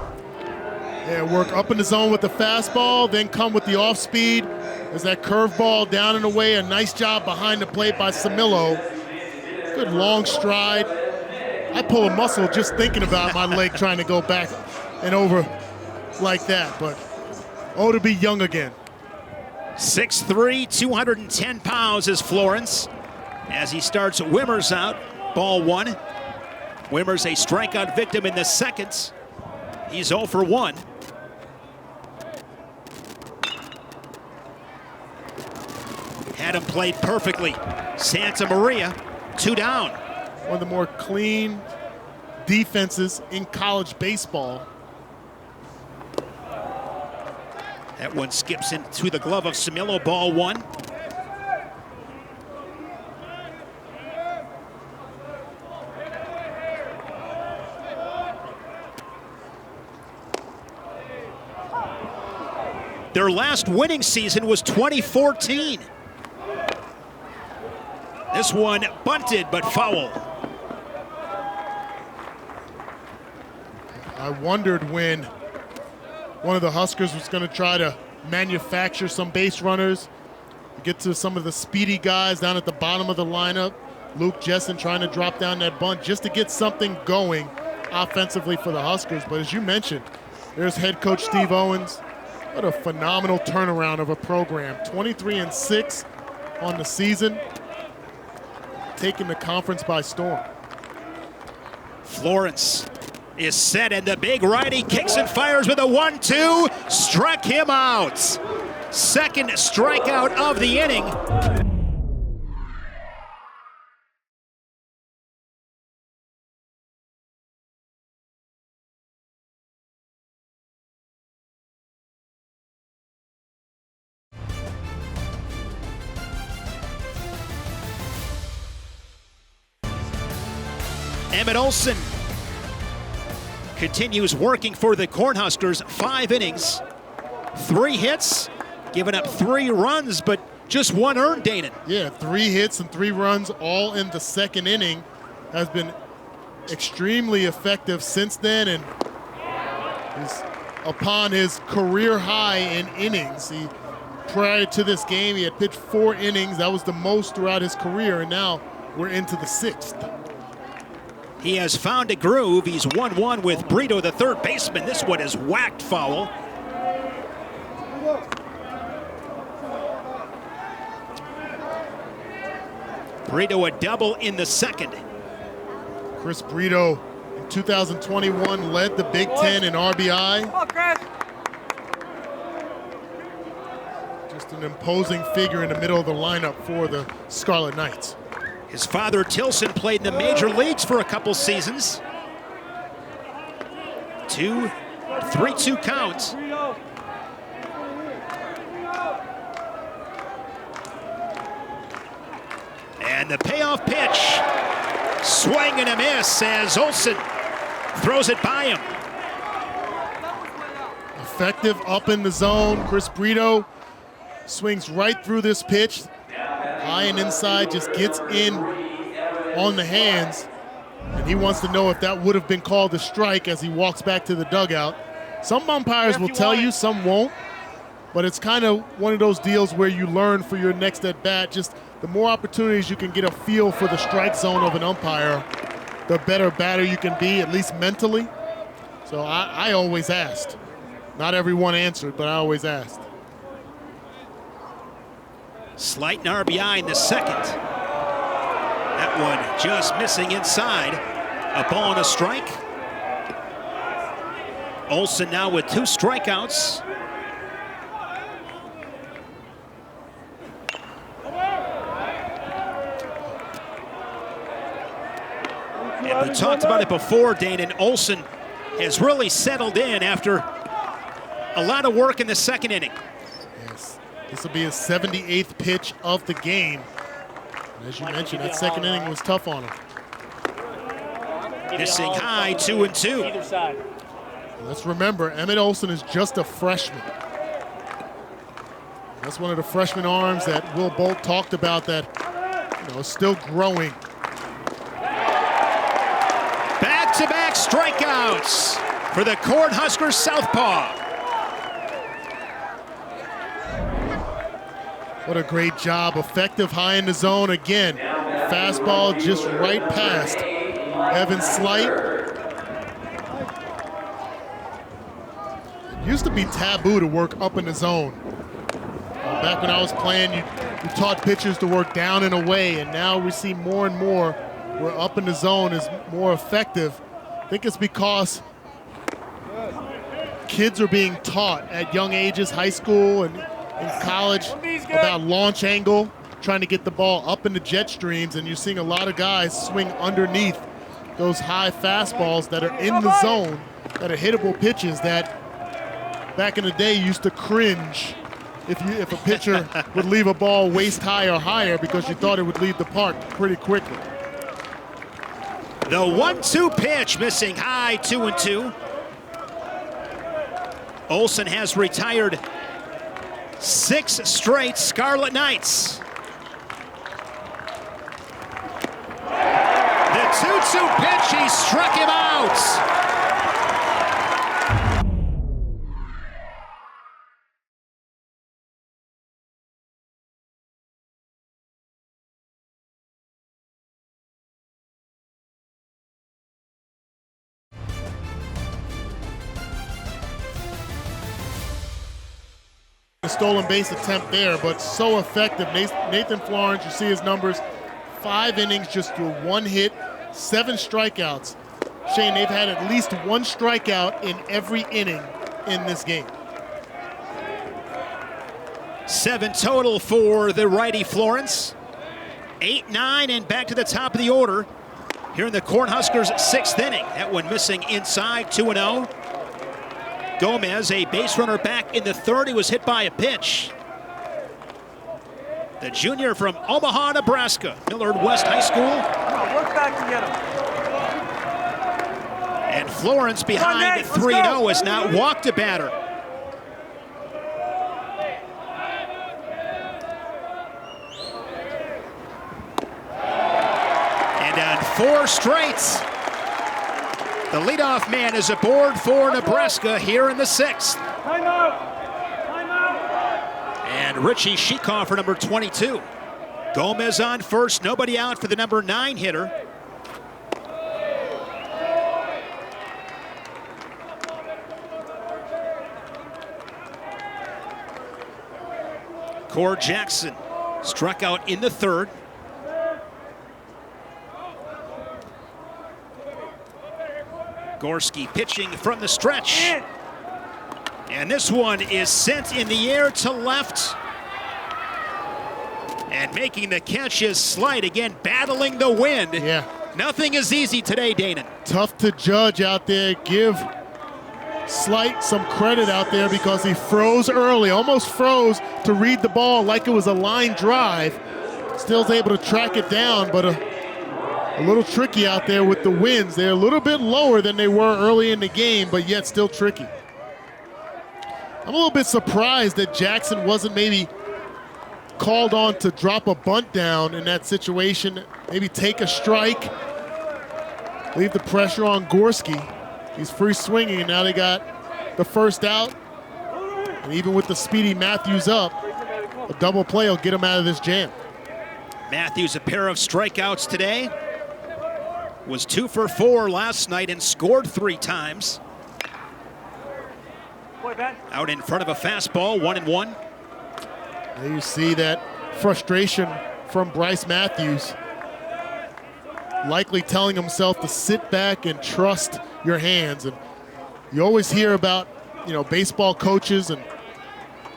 Yeah, work up in the zone with the fastball, then come with the off-speed. There's that curveball down and away. A nice job behind the plate by Samillo. Good long stride. I pull a muscle just thinking about my leg trying to go back and over like that, but to be young again. 6'3", 210 pounds is Florence as he starts Wimmer's out, ball 1. Wimmer's a strikeout victim in the second. He's 0 for 1. Had him played perfectly. Santa Maria, 2 down. One of the more clean defenses in college baseball. That one skips into the glove of Samillo, ball 1. Their last winning season was 2014. This one bunted but foul. I wondered when one of the Huskers was going to try to manufacture some base runners, get to some of the speedy guys down at the bottom of the lineup. Luke Jessen trying to drop down that bunt just to get something going offensively for the Huskers. But as you mentioned, there's head coach Steve Owens. What a phenomenal turnaround of a program. 23-6 on the season, taking the conference by storm. Florence is set, and the big righty kicks and fires with a 1-2. Struck him out. Second strikeout of the inning. Emmett Olson continues working for the Cornhuskers. 5 innings, 3 hits, giving up 3 runs, but just 1 earned, Danon. Yeah, 3 hits and 3 runs all in the second inning. Has been extremely effective since then, and is upon his career high in innings. Prior to this game, he had pitched 4 innings. That was the most throughout his career, and now we're into the 6th. He has found a groove. He's 1-1 with Brito, the third baseman. This one is whacked foul. Brito a double in the second. Chris Brito in 2021 led the Big Ten in RBI. Just an imposing figure in the middle of the lineup for the Scarlet Knights. His father, Tilson, played in the major leagues for a couple seasons. 3-2 count. And the payoff pitch. Swing and a miss as Olson throws it by him. Effective up in the zone. Chris Brito swings right through this pitch. High and inside, just gets in on the hands. And he wants to know if that would have been called a strike as he walks back to the dugout. Some umpires will tell you, some won't. But it's kind of one of those deals where you learn for your next at bat. Just the more opportunities you can get a feel for the strike zone of an umpire, the better batter you can be, at least mentally. So I always asked. Not everyone answered, but I always asked. Slight RBI in the second. That one just missing inside. A ball and a strike. Olson now with 2 strikeouts. And we talked about it before, Danon. Olson has really settled in after a lot of work in the second inning. Yes, this will be his 78th pitch of the game. And as you mentioned, that second inning was tough on him. Missing high, 2-2. Either side. Let's remember, Emmett Olson is just a freshman. That's one of the freshman arms that Will Bolt talked about that, is still growing. Back-to-back strikeouts for the Cornhuskers southpaw. What a great job. Effective high in the zone again. Fastball just right past Evan Slight. It used to be taboo to work up in the zone. Back when I was playing, you taught pitchers to work down and away, and now we see more and more where up in the zone is more effective. I think it's because kids are being taught at young ages, high school and in college, about launch angle, trying to get the ball up in the jet streams, and you're seeing a lot of guys swing underneath those high fastballs that are in the zone, that are hittable pitches that back in the day used to cringe if a pitcher would leave a ball waist high or higher because you thought it would leave the park pretty quickly. The 1-2 pitch missing high, 2-2. Olson has retired 6 straight Scarlet Knights. The 2-2 pitch, he struck him out. The stolen base attempt there, but so effective. Nathan Florence, you see his numbers, 5 innings just through 1 hit, 7 strikeouts. Shane, they've had at least 1 strikeout in every inning in this game. 7 total for the righty Florence. 8-9 and back to the top of the order here in the Cornhuskers' 6th inning. That one missing inside, 2-0. Gomez, a base runner back in the 3rd. He was hit by a pitch. The junior from Omaha, Nebraska, Millard West High School. Work back to get him. And Florence behind 3-0 has now walked a batter. And on 4 straights, the leadoff man is aboard for Nebraska here in the 6th. And Richie Shekoffer, number 22. Gomez on first, nobody out for the number 9 hitter. Core Jackson struck out in the 3rd. Gorski pitching from the stretch. And this one is sent in the air to left. And making the catch is Slight, again battling the wind. Yeah. Nothing is easy today, Danon. Tough to judge out there. Give Slight some credit out there because he froze early, almost froze to read the ball like it was a line drive. Still's able to track it down, but a little tricky out there with the winds. They're a little bit lower than they were early in the game, but yet still tricky. I'm a little bit surprised that Jackson wasn't maybe called on to drop a bunt down in that situation, maybe take a strike, leave the pressure on Gorski. He's free swinging, and now they got the first out. And even with the speedy Matthews up, a double play will get him out of this jam. Matthews, a pair of strikeouts today. Was 2 for 4 last night and scored 3 times. Out in front of a fastball, 1-1. There you see that frustration from Bryce Matthews, likely telling himself to sit back and trust your hands. And you always hear about, baseball coaches and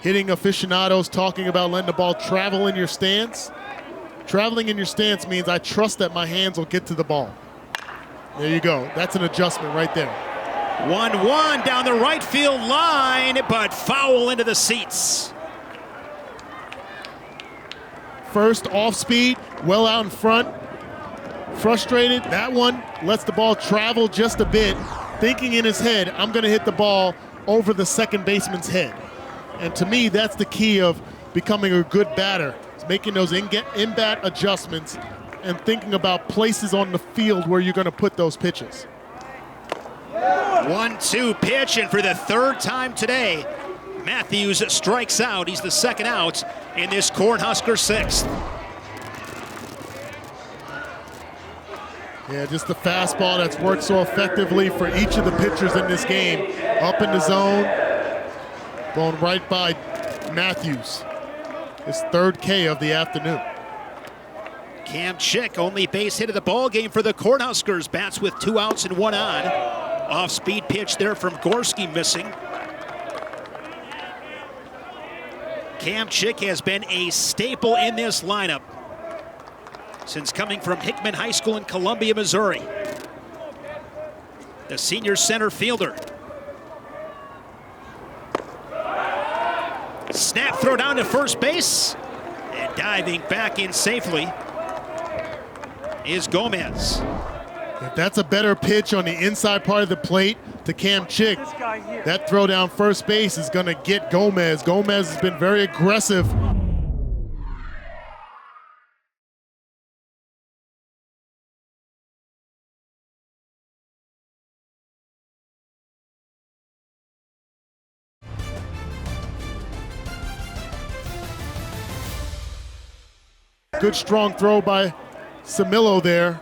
hitting aficionados talking about letting the ball travel in your stance. Traveling in your stance means I trust that my hands will get to the ball. There you go. That's an adjustment right there. 1-1 down the right field line, but foul into the seats. First off speed, well out in front. Frustrated. That one lets the ball travel just a bit, thinking in his head, I'm going to hit the ball over the second baseman's head. And to me, that's the key of becoming a good batter. It's making those in-bat adjustments and thinking about places on the field where you're going to put those pitches. 1-2 pitch, and for the 3rd time today, Matthews strikes out. He's the 2nd out in this Cornhusker 6th. Yeah, just the fastball that's worked so effectively for each of the pitchers in this game. Up in the zone, going right by Matthews. His 3rd K of the afternoon. Cam Chick, only base hit of the ball game for the Cornhuskers. Bats with 2 outs and 1 on. Off-speed pitch there from Gorski missing. Cam Chick has been a staple in this lineup since coming from Hickman High School in Columbia, Missouri. The senior center fielder. Snap throw down to first base, and diving back in safely is Gomez. If that's a better pitch on the inside part of the plate to Cam Chick, that throw down first base is going to get Gomez. Gomez has been very aggressive. Good strong throw by Samillo there,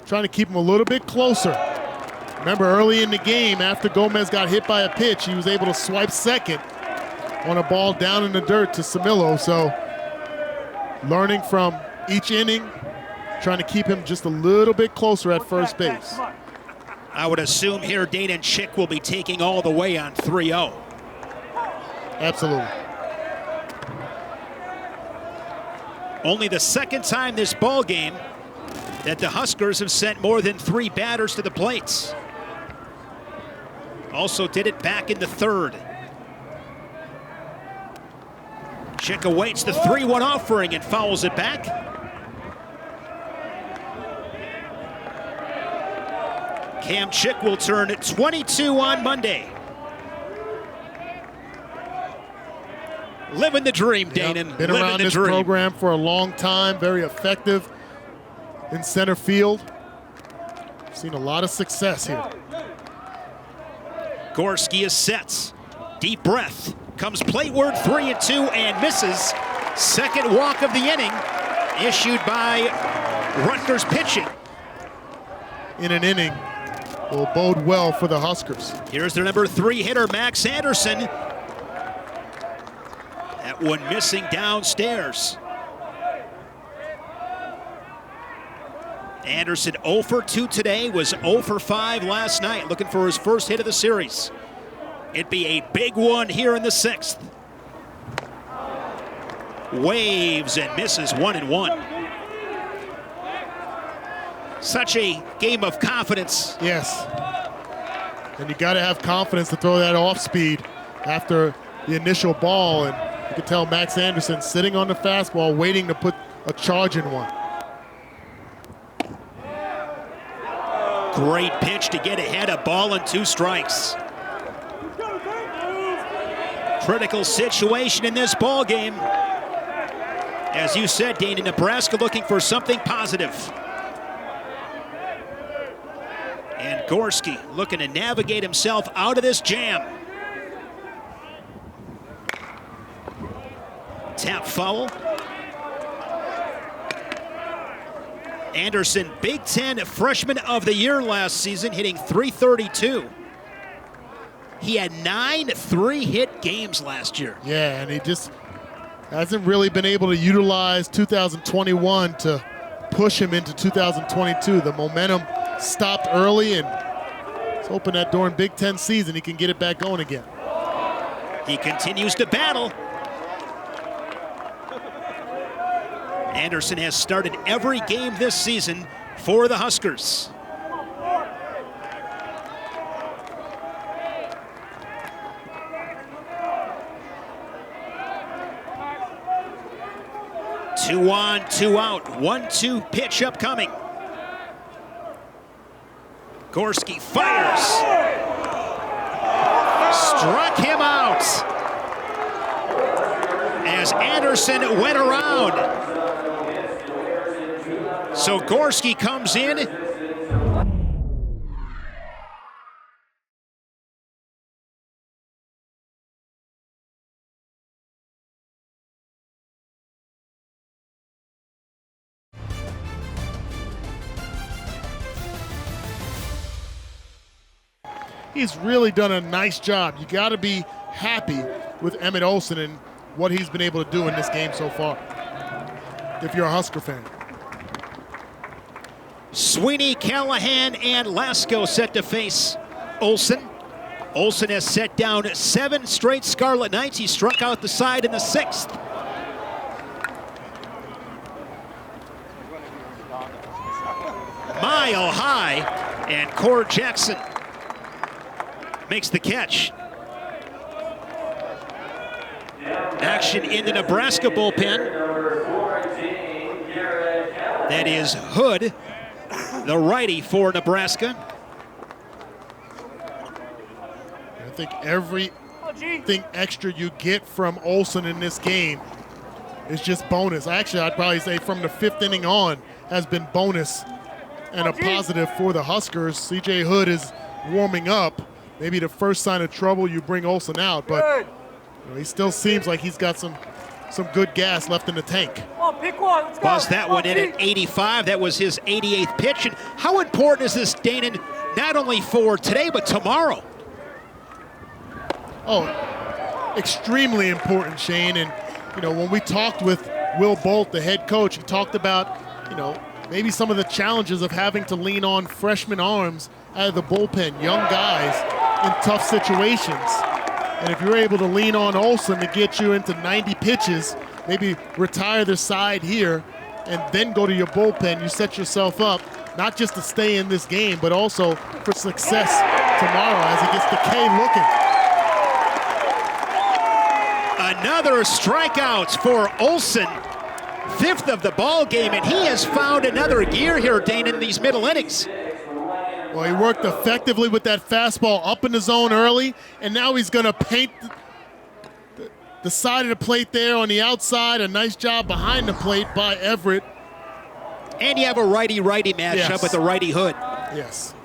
trying to keep him a little bit closer. Remember, early in the game, after Gomez got hit by a pitch, he was able to swipe second on a ball down in the dirt to Samillo. So learning from each inning, trying to keep him just a little bit closer at first base. I would assume here Dane and Chick will be taking all the way on 3-0. Absolutely. Only the second time this ball game that the Huskers have sent more than 3 batters to the plates. Also did it back in the third. Chick awaits the 3-1 offering and fouls it back. Cam Chick will turn 22 on Monday. Living the dream, Danon. Been around this program for a long time, very effective in center field. Seen a lot of success here. Gorski is set. Deep breath. Comes plateward 3-2 and misses. Second walk of the inning issued by Rutgers pitching. In an inning will bode well for the Huskers. Here's their number 3 hitter, Max Anderson. That one missing downstairs. Anderson 0 for 2 today, was 0 for 5 last night, looking for his first hit of the series. It'd be a big one here in the 6th. Waves and misses 1-1. Such a game of confidence. Yes. And you got to have confidence to throw that off speed after the initial ball. And you can tell Max Anderson sitting on the fastball waiting to put a charge in one. Great pitch to get ahead, a ball and 2 strikes. Critical situation in this ball game. As you said, Dane, Nebraska looking for something positive. And Gorski looking to navigate himself out of this jam. Tap foul. Anderson, Big Ten Freshman of the Year last season, hitting .332. He had 9 3-hit games last year. Yeah, and he just hasn't really been able to utilize 2021 to push him into 2022. The momentum stopped early, and it's hoping that during Big Ten season he can get it back going again. He continues to battle. Anderson has started every game this season for the Huskers. Two on, 2 out, 1-2 pitch upcoming. Gorski fires. Struck him out as Anderson went around. So Gorski comes in. He's really done a nice job. You got to be happy with Emmett Olson and what he's been able to do in this game so far, if you're a Husker fan. Sweeney, Callahan, and Lasko set to face Olson. Olson has set down 7 straight Scarlet Knights. He struck out the side in the 6th. Mile high, and Core Jackson makes the catch. Action in the Nebraska bullpen. That is Hood, the righty for Nebraska. I think everything extra you get from Olson in this game is just bonus. Actually, I'd probably say from the 5th inning on has been bonus and a positive for the Huskers. CJ Hood is warming up. Maybe the first sign of trouble, you bring Olson out, but he still seems like he's got some good gas left in the tank. Pick one. Let's go. Buzz that one in at 85. That was his 88th pitch. And how important is this, Danon, not only for today, but tomorrow? Oh, extremely important, Shane. And, you know, when we talked with Will Bolt, the head coach, he talked about, you know, maybe some of the challenges of having to lean on freshman arms out of the bullpen, young guys in tough situations. And if you're able to lean on Olson to get you into 90 pitches, maybe retire the side here, and then go to your bullpen, you set yourself up not just to stay in this game, but also for success tomorrow as he gets the K looking. Another strikeout for Olson, 5th of the ball game, and he has found another gear here, Dane, in these middle innings. Well, he worked effectively with that fastball up in the zone early, and now he's going to paint the side of the plate there on the outside. A nice job behind the plate by Everett. And you have a righty-righty matchup with the righty hood. Yes.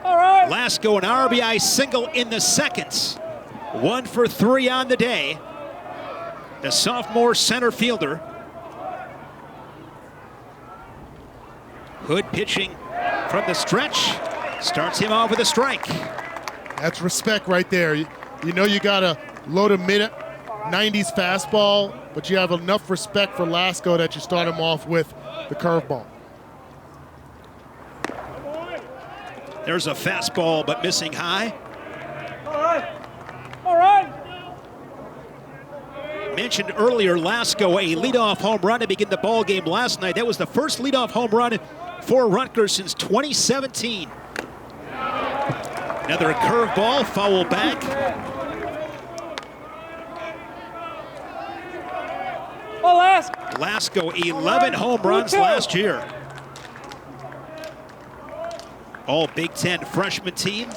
All right. Lasko, an RBI single in the second. 1 for 3 on the day. The sophomore center fielder. Hood pitching from the stretch. Starts him off with a strike. That's respect right there. You know you got a low to mid-90s fastball, but you have enough respect for Lasko that you start him off with the curveball. There's a fastball, but missing high. All right. All right. Mentioned earlier, Lasko, a leadoff home run to begin the ball game last night. That was the first leadoff home run for Rutgers since 2017. Another curveball, foul back. Oh, Lasko, 11 home runs last year. All Big Ten freshman team.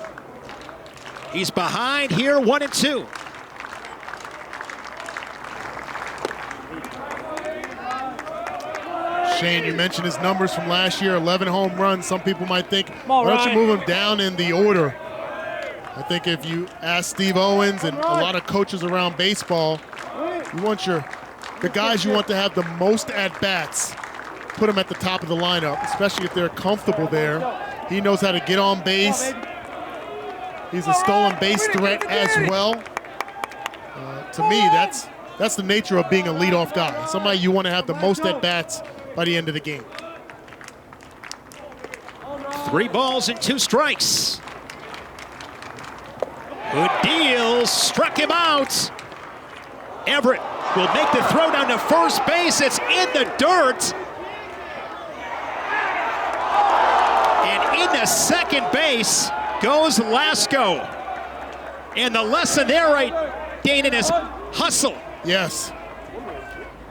He's behind here, 1-2. Shane, you mentioned his numbers from last year, 11 home runs. Some people might think, why don't you move him down in the order? I think if you ask Steve Owens and a lot of coaches around baseball, you want the guys you want to have the most at-bats, put them at the top of the lineup, especially if they're comfortable there. He knows how to get on base. He's a stolen base threat as well. To me, that's the nature of being a leadoff guy. Somebody you want to have the most at-bats by the end of the game. 3 balls and 2 strikes. Good deal, struck him out. Everett will make the throw down to first base. It's in the dirt. And in the second base goes Lasko. And the lesson there, right, Dane, is hustle. Yes.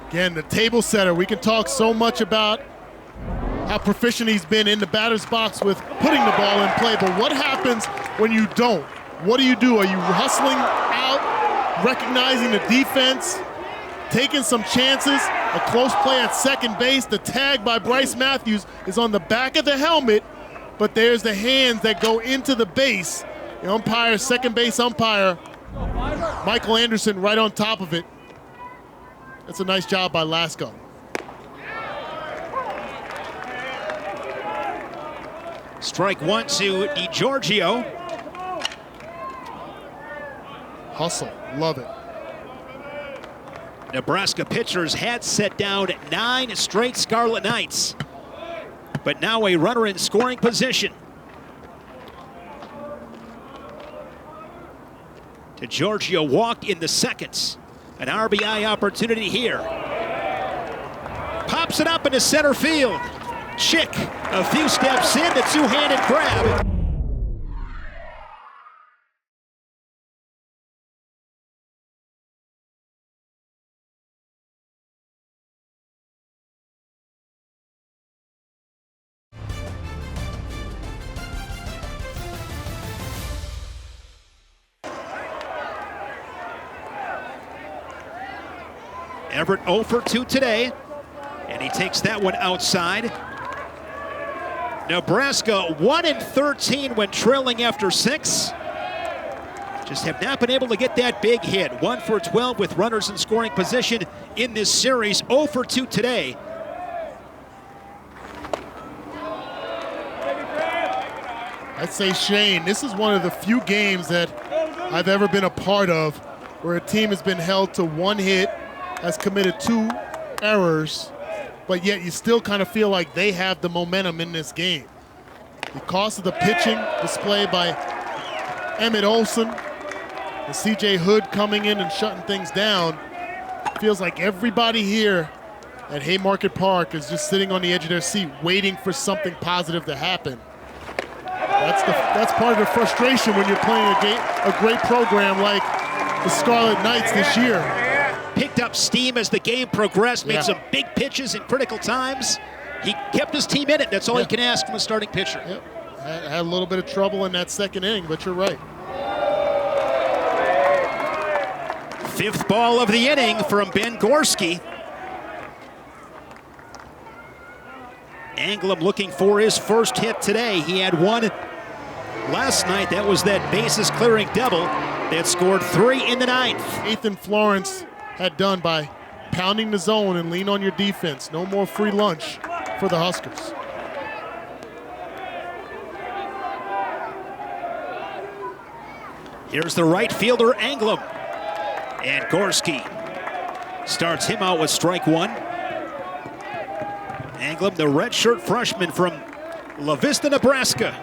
Again, the table setter. We can talk so much about how proficient he's been in the batter's box with putting the ball in play, but what happens when you don't? What do? Are you hustling out, recognizing the defense, taking some chances? A close play at second base. The tag by Bryce Matthews is on the back of the helmet, but there's the hands that go into the base. The umpire, second base umpire, Michael Anderson, right on top of it. That's a nice job by Lasko. Strike 1 to DiGiorgio. Hustle, love it. Nebraska pitchers had set down 9 straight Scarlet Knights, but now a runner in scoring position. DiGiorgio walked in the second. An RBI opportunity here. Pops it up into center field. Chick, a few steps in, the two-handed grab. Everett 0 for 2 today, and he takes that one outside. Nebraska 1-13 when trailing after 6. Just have not been able to get that big hit. 1 for 12 with runners in scoring position in this series. 0 for 2 today. I'd say, Shane, this is one of the few games that I've ever been a part of where a team has been held to one hit, has committed 2 errors, but yet you still kind of feel like they have the momentum in this game. Because of the pitching displayed by Emmett Olson and CJ Hood coming in and shutting things down, it feels like everybody here at Haymarket Park is just sitting on the edge of their seat waiting for something positive to happen. That's part of the frustration when you're playing a great program like the Scarlet Knights this year. Picked up steam as the game progressed, made some big pitches in critical times. He kept his team in it. That's all you can ask from a starting pitcher. Yep. Had a little bit of trouble in that second inning, but you're right. 5th ball of the inning from Ben Gorski. Anglum looking for his first hit today. He had one last night. That was that bases clearing double that scored 3 in the 9th. Ethan Florence had done by pounding the zone and lean on your defense. No more free lunch for the Huskers. Here's the right fielder, Anglum. And Gorski starts him out with strike 1. Anglum, the redshirt freshman from La Vista, Nebraska.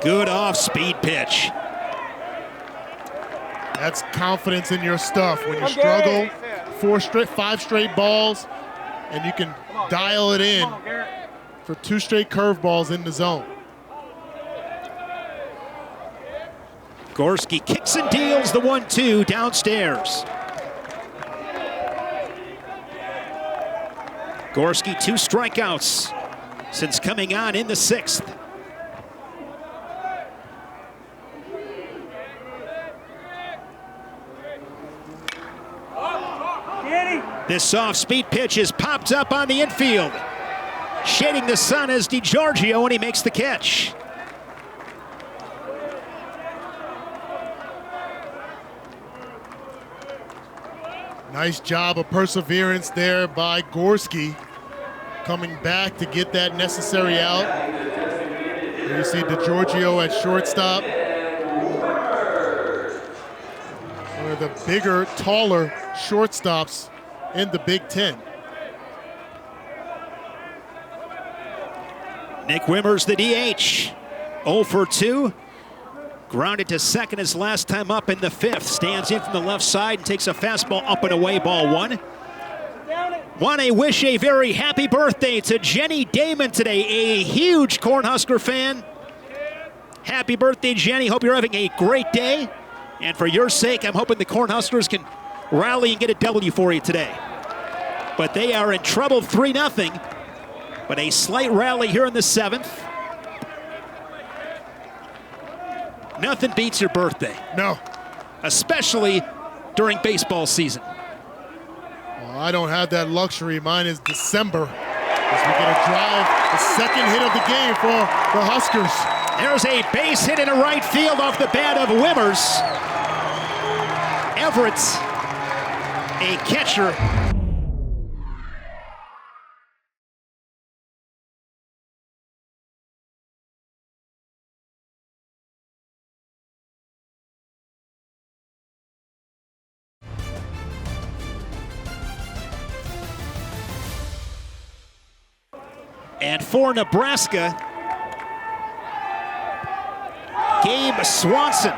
Good off-speed pitch. That's confidence in your stuff. When you struggle 5 straight balls and you can dial it in for 2 straight curveballs in the zone. Gorski kicks and deals the 1-2 downstairs. Gorski 2 strikeouts since coming on in the 6th. This off-speed pitch is popped up on the infield. Shading the sun is DiGiorgio, and he makes the catch. Nice job of perseverance there by Gorski, coming back to get that necessary out. Here you see DiGiorgio at shortstop. One of the bigger, taller shortstops in the Big Ten. Nick Wimmer's the DH. 0 for 2. Grounded to second his last time up in the 5th. Stands in from the left side and takes a fastball up and away, ball 1. Want to wish a very happy birthday to Jenny Damon today, a huge Cornhusker fan. Happy birthday, Jenny. Hope you're having a great day. And for your sake, I'm hoping the Cornhuskers can rally and get a W for you today. But they are in trouble 3-0. But a slight rally here in the 7th. Nothing beats your birthday. No. Especially during baseball season. Well, I don't have that luxury. Mine is December. As we get a drive, the 2nd hit of the game for the Huskers. There's a base hit in the right field off the bat of Wimmers. Everett, a catcher. And for Nebraska, Gabe Swanson.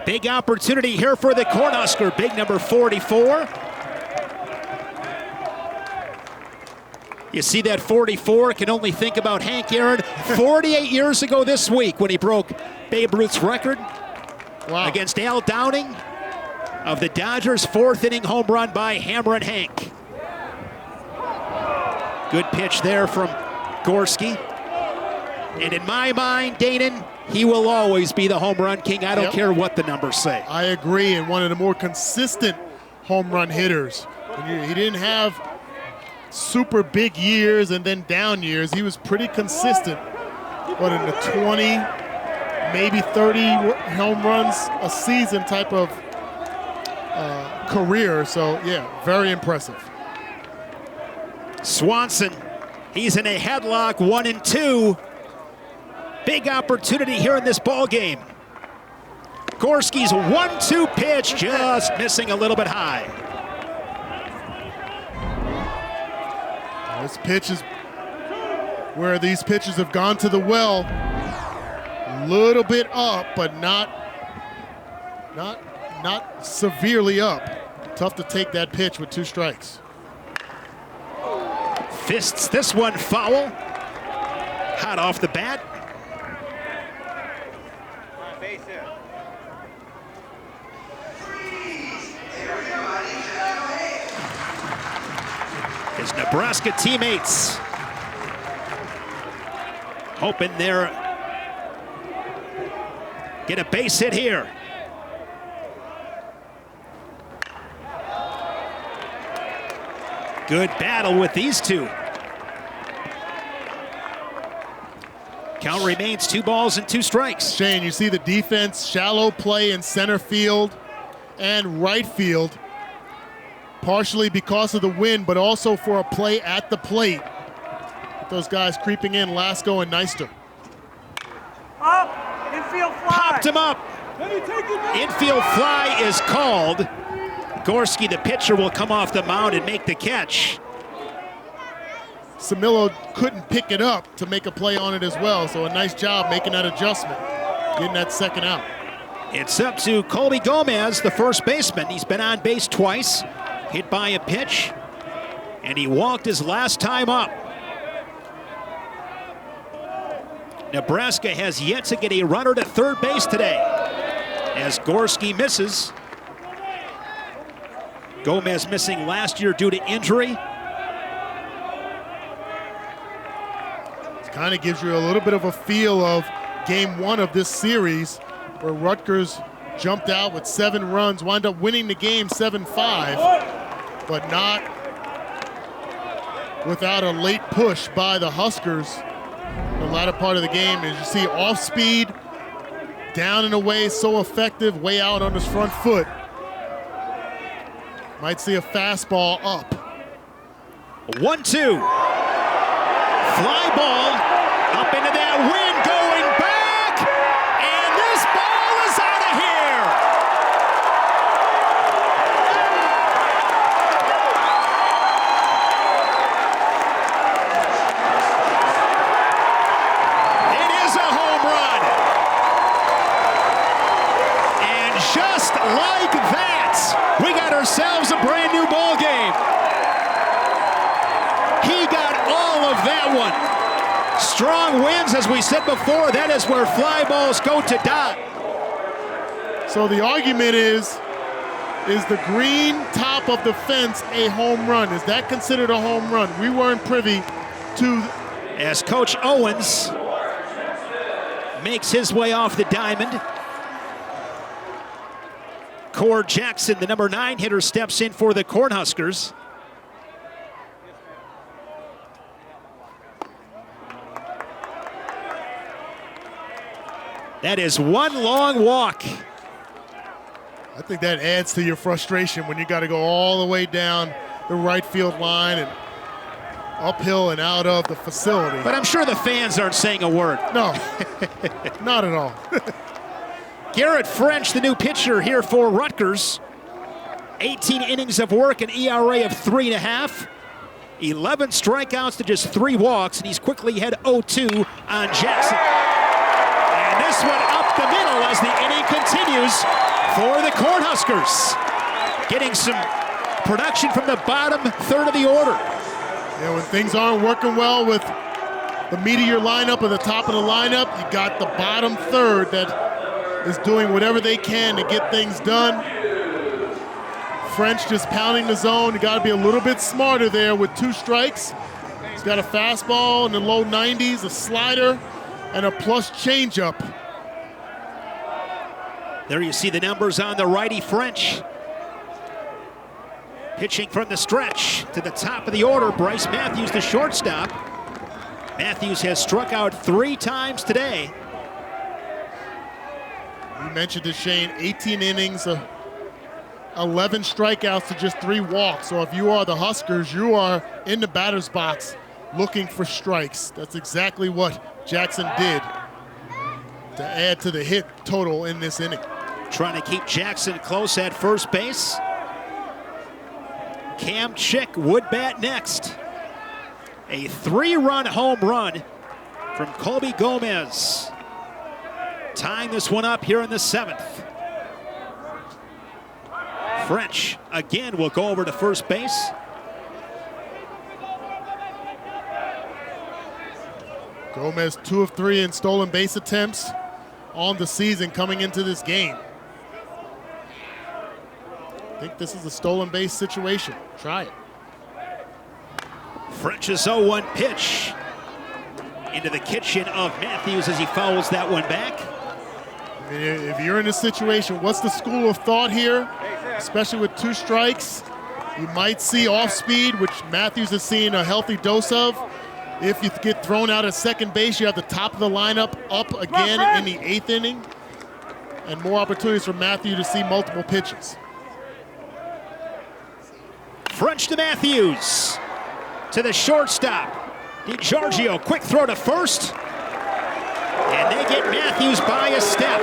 Big opportunity here for the Cornhusker, big number 44. You see that 44, can only think about Hank Aaron 48 years ago this week when he broke Babe Ruth's record against Al Downing of the Dodgers' 4th inning home run by Hammer and Hank. Good pitch there from Gorski. And in my mind, Danon, he will always be the home run king. I don't care what the numbers say. I agree, and one of the more consistent home run hitters. He didn't have super big years and then down years. He was pretty consistent, but in the 20, maybe 30 home runs a season type of career. So, yeah, very impressive. Swanson, he's in a headlock, 1-2. Big opportunity here in this ball game. Gorski's 1-2 pitch, just missing a little bit high. This pitch is where these pitches have gone to the well. A little bit up, but not severely up. Tough to take that pitch with 2 strikes. Fists this one foul. Hot off the bat. His Nebraska teammates hoping they're get a base hit here. Good battle with these two. Count remains 2 balls and 2 strikes. Shane, you see the defense, shallow play in center field and right field, partially because of the wind, but also for a play at the plate. With those guys creeping in, Lasko and Neister. Up, infield fly. Popped him up. Infield fly is called. Gorski, the pitcher, will come off the mound and make the catch. Samillo couldn't pick it up to make a play on it as well, so a nice job making that adjustment, getting that second out. It's up to Colby Gomez, the first baseman. He's been on base twice, hit by a pitch, and he walked his last time up. Nebraska has yet to get a runner to third base today, as Gorski misses. Gomez missing last year due to injury. Kind of gives you a little bit of a feel of game 1 of this series, where Rutgers jumped out with 7 runs, wound up winning the game 7-5, but not without a late push by the Huskers. The latter part of the game, as you see, off speed, down and away, so effective, way out on his front foot. Might see a fastball up. 1-2. Fly ball up into that wind, going back, and this ball is out of here. It is a home run. And just like that, we got ourselves a brand new ball game. He got all of that one. Strong winds, as we said before. That is where fly balls go to die. So the argument is the green top of the fence a home run? Is that considered a home run? We weren't privy to. As Coach Owens makes his way off the diamond. Core Jackson, the number 9 hitter, steps in for the Cornhuskers. That is one long walk. I think that adds to your frustration when you got to go all the way down the right field line and uphill and out of the facility. But I'm sure the fans aren't saying a word. No, not at all. Garrett French, the new pitcher here for Rutgers. 18 innings of work, an ERA of 3.5. 11 strikeouts to just 3 walks, and he's quickly had 0-2 on Jackson. And this one up the middle as the inning continues for the Cornhuskers. Getting some production from the bottom third of the order. Yeah, when things aren't working well with the meat of your lineup or the top of the lineup, you got the bottom third that is doing whatever they can to get things done. French just pounding the zone. You got to be a little bit smarter there with 2 strikes. He's got a fastball in the low 90s, a slider, and a plus changeup. There you see the numbers on the righty French. Pitching from the stretch to the top of the order, Bryce Matthews, the shortstop. Matthews has struck out 3 times today. You mentioned it, Shane, 18 innings, 11 strikeouts to just 3 walks. So if you are the Huskers, you are in the batter's box looking for strikes. That's exactly what Jackson did. to add to the hit total in this inning. Trying to keep Jackson close at first base. Cam Chick would bat next. A 3-run home run from Colby Gomez. Tying this one up here in the 7th. French again will go over to first base. Gomez 2 of 3 in stolen base attempts on the season coming into this game. I think this is a stolen base situation. Try it. French's 0-1 pitch into the kitchen of Matthews as he fouls that one back. I mean, if you're in a situation, what's the school of thought here? Especially with 2 strikes, you might see off speed, which Matthews has seen a healthy dose of. If you get thrown out at second base, you have the top of the lineup up again in the 8th inning, and more opportunities for Matthews to see multiple pitches. French to Matthews, to the shortstop. DiGiorgio, quick throw to first, and they get Matthews by a step.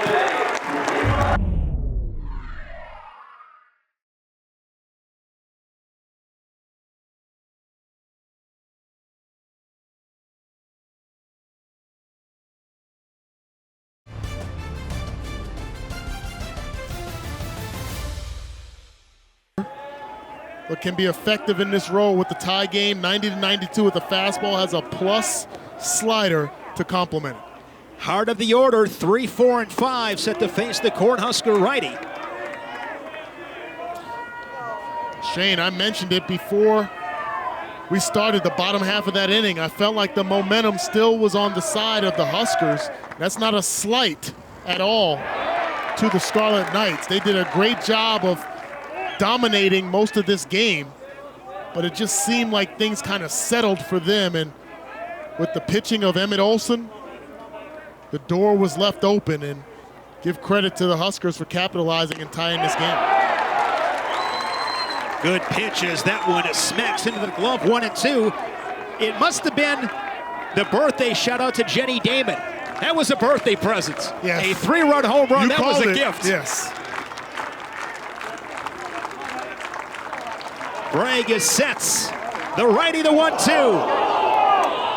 But can be effective in this role with the tie game. 90-92 with the fastball, has a plus slider to complement it. Heart of the order, 3, 4, and 5 set to face the Cornhusker righty. Shane, I mentioned it before we started the bottom half of that inning. I felt like the momentum still was on the side of the Huskers. That's not a slight at all to the Scarlet Knights. They did a great job of dominating most of this game, but it just seemed like things kind of settled for them, and with the pitching of Emmett Olson, the door was left open, and give credit to the Huskers for capitalizing and tying this game. Good pitches. That one smacks into the glove, 1 and 2. It must have been the birthday shout out to Jenny Damon. That was a birthday present. Yes. A 3-run home run, You that was called a it. gift. Yes. Bragg sets the righty, the 1-2.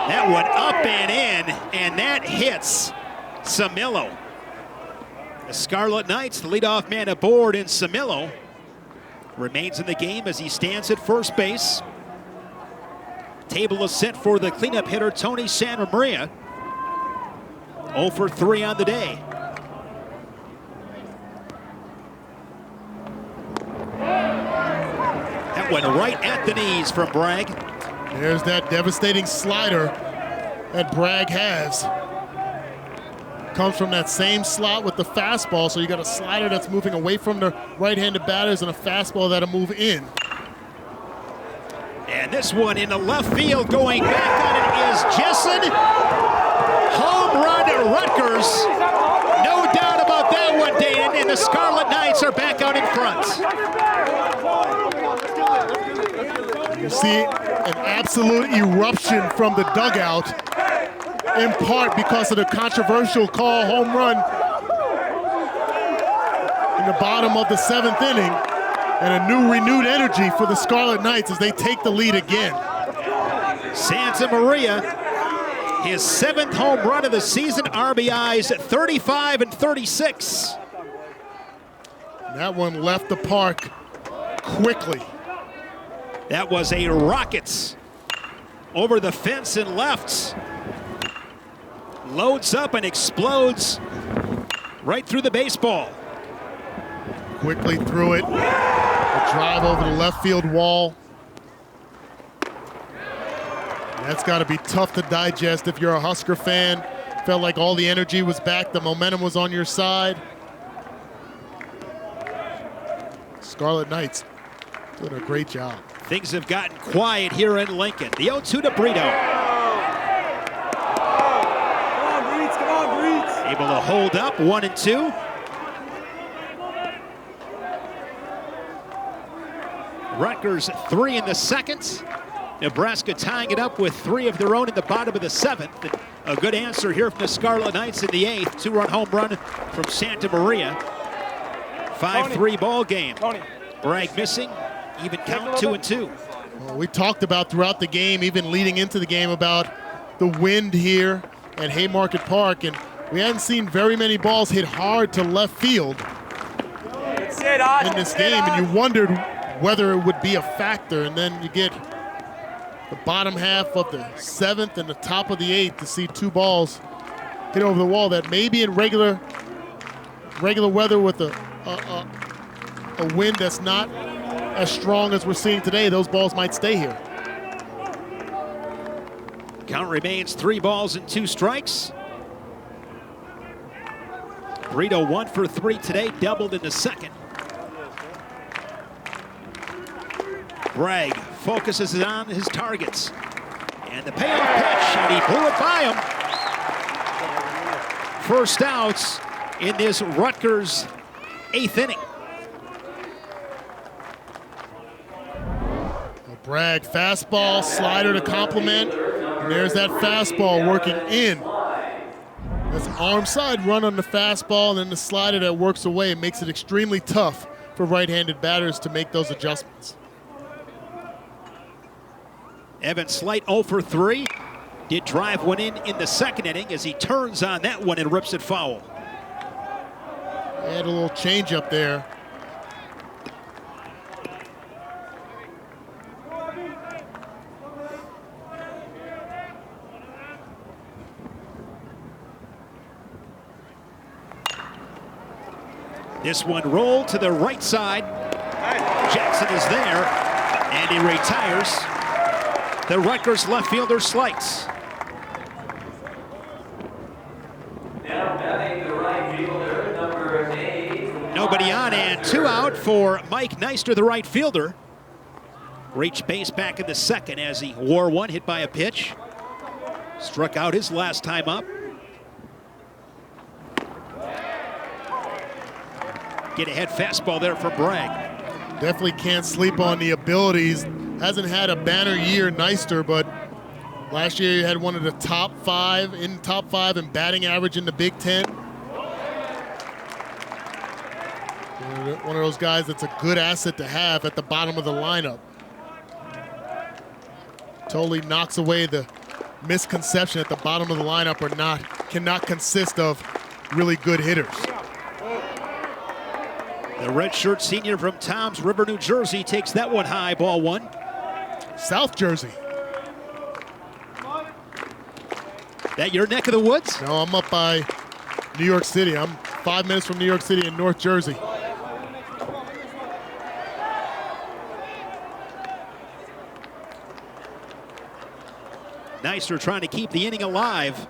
That one up and in, and that hits Samillo. The Scarlet Knights, the leadoff man aboard, and Samillo remains in the game as he stands at first base. Table is set for the cleanup hitter, Tony Santa Maria. 0 for 3 on the day. That went right at the knees from Bragg. There's that devastating slider that Bragg has. Comes from that same slot with the fastball, so you got a slider that's moving away from the right-handed batters and a fastball that'll move in. And this one into left field, going back on it is Jessen. Home run to Rutgers. No doubt about that one, Dayton, and the Scarlet Knights are back out in front. You see an absolute eruption from the dugout, in part because of the controversial call home run in the bottom of the 7th inning, and a new renewed energy for the Scarlet Knights as they take the lead again. Santa Maria, his 7th home run of the season, RBIs at 35 and 36. That one left the park quickly. That was a rocket over the fence and left. Loads up and explodes right through the baseball. Quickly threw it. A drive over the left field wall. That's got to be tough to digest if you're a Husker fan. Felt like all the energy was back, the momentum was on your side. Scarlet Knights doing a great job. Things have gotten quiet here in Lincoln. The 0-2 to Brito. Come on, Breeds. Able to hold up, 1 and 2. Rutgers 3 in the 2nd. Nebraska tying it up with 3 of their own in the bottom of the 7th. A good answer here from the Scarlet Knights in the 8th. 2-run home run from Santa Maria. 5-3 ball game. Bragg missing, even count 2-2. Well, we talked about throughout the game, even leading into the game, about the wind here at Haymarket Park, and we hadn't seen very many balls hit hard to left field in this game, and you wondered whether it would be a factor, and then you get the bottom half of the 7th and the top of the 8th to see 2 balls hit over the wall that maybe in regular weather with a wind that's not as strong as we're seeing today, those balls might stay here. Count remains 3 balls and 2 strikes. Brito 1 for 3 today, doubled in the 2nd. Bragg focuses on his targets. And the payoff pitch, and he blew it by him. First outs in this Rutgers 8th inning. Bragg, fastball, slider to complement, and there's that fastball working in. That's arm side run on the fastball, and then the slider that works away. It makes it extremely tough for right-handed batters to make those adjustments. Evan Slight 0 for 3. Did drive one in the 2nd inning as he turns on that one and rips it foul. Had a little change up there. This one rolled to the right side. Jackson is there, and he retires. The Rutgers left fielder Slights. Nobody on, and 2 out for Mike Neister, the right fielder. Reached base back in the 2nd as he wore one, hit by a pitch. Struck out his last time up. Get ahead fastball there for Bragg. Definitely can't sleep on the abilities. Hasn't had a banner year, Neister, but last year he had one of the top 5 in batting average in the Big Ten. One of those guys that's a good asset to have at the bottom of the lineup. Totally knocks away the misconception at the bottom of the lineup cannot consist of really good hitters. The redshirt senior from Toms River, New Jersey takes that one high, ball 1. South Jersey. That your neck of the woods? No, I'm up by New York City. I'm 5 minutes from New York City in North Jersey. Neister trying to keep the inning alive.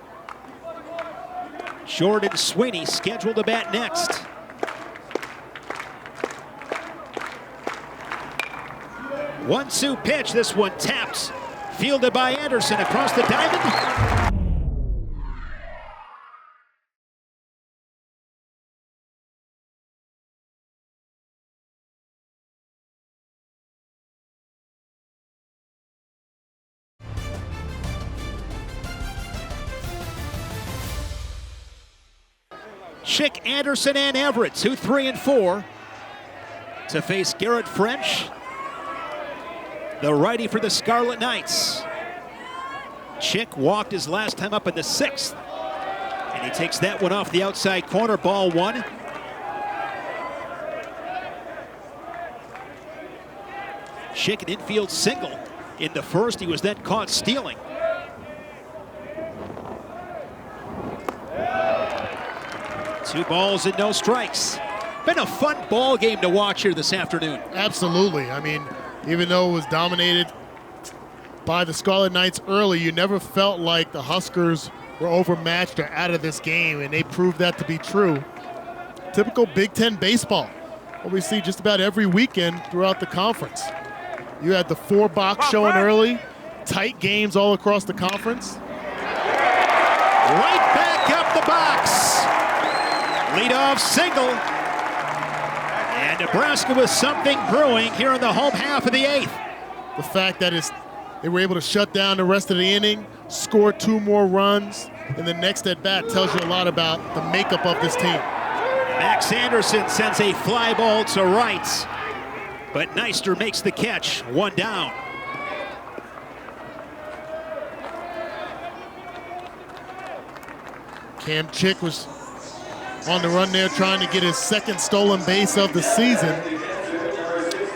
Jordan Sweeney scheduled to bat next. One-two pitch, this one taps. Fielded by Anderson across the diamond. Chick, Anderson, and Everett, 2, 3, and 4 to face Garrett French, the righty for the Scarlet Knights. Chick walked his last time up in the 6th, and he takes that one off the outside corner, ball 1. Chick, an infield single in the 1st. He was then caught stealing. Two balls and no strikes. Been a fun ball game to watch here this afternoon. Absolutely. I mean, even though it was dominated by the Scarlet Knights early, you never felt like the Huskers were overmatched or out of this game, and they proved that to be true. Typical Big Ten baseball, what we see just about every weekend throughout the conference. You had the 4-box showing early, tight games all across the conference. Right back up the box. Leadoff single. And Nebraska with something brewing here in the home half of the 8th. The fact that they were able to shut down the rest of the inning, score 2 more runs, in the next at-bat tells you a lot about the makeup of this team. Max Anderson sends a fly ball to right, but Neister makes the catch, 1 down. Cam Chick was on the run there trying to get his second stolen base of the season.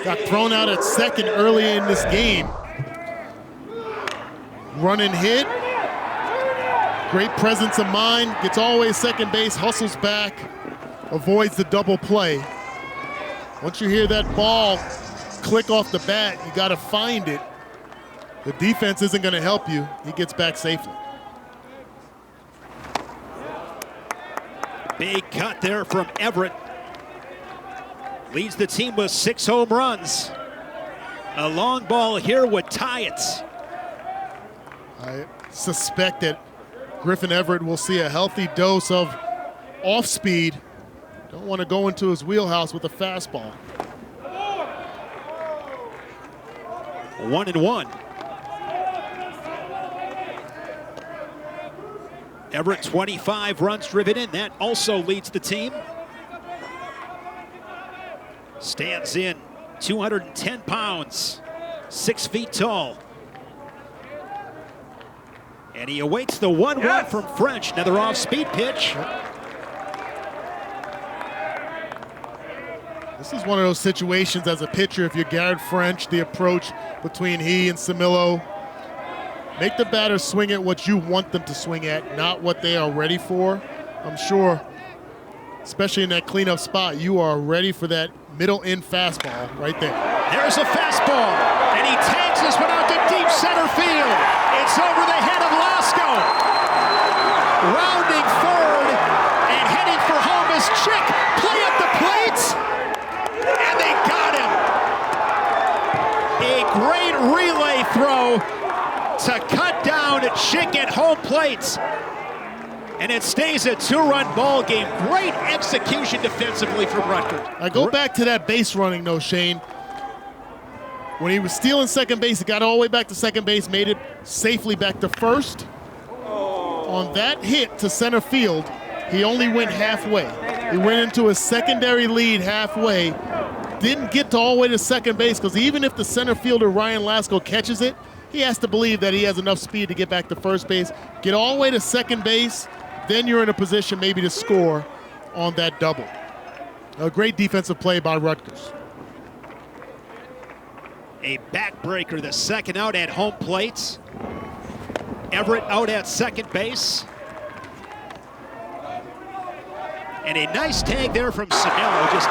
Got thrown out at second early in this game. Run and hit. Great presence of mind. Gets all the way to second base, hustles back, avoids the double play. Once you hear that ball click off the bat, you got to find it. The defense isn't going to help you. He gets back safely. Big cut there from Everett. Leads the team with 6 home runs. A long ball here would tie it. I suspect that Griffin Everett will see a healthy dose of off speed. Don't want to go into his wheelhouse with a fastball. 1-1. Everett 25 runs driven in. That also leads the team. Stands in 210 pounds, 6 feet tall. And he awaits the 1-1 from French. Another off-speed pitch. This is one of those situations as a pitcher, if you're Garrett French, the approach between he and Samillo. Make the batter swing at what you want them to swing at, not what they are ready for. I'm sure, especially in that cleanup spot, you are ready for that middle-in fastball right there. There's a fastball, and he tags this one out to deep center field. It's over the head of Lasco. Rounding third and heading for home is Chick. Play at the plate, and they got him. A great relay throw to cut down Chick at home plate. And it stays a 2-run ball game. Great execution defensively from Rutgers. I go back to that base running though, Shane. When he was stealing second base, he got all the way back to second base, made it safely back to first. On that hit to center field, he only went halfway. He went into a secondary lead halfway. Didn't get to all the way to second base because even if the center fielder Ryan Lasco catches it, he has to believe that he has enough speed to get back to first base, get all the way to second base, then you're in a position maybe to score on that double. A great defensive play by Rutgers. A backbreaker, the second out at home plate. Everett out at second base. And a nice tag there from Samillo, just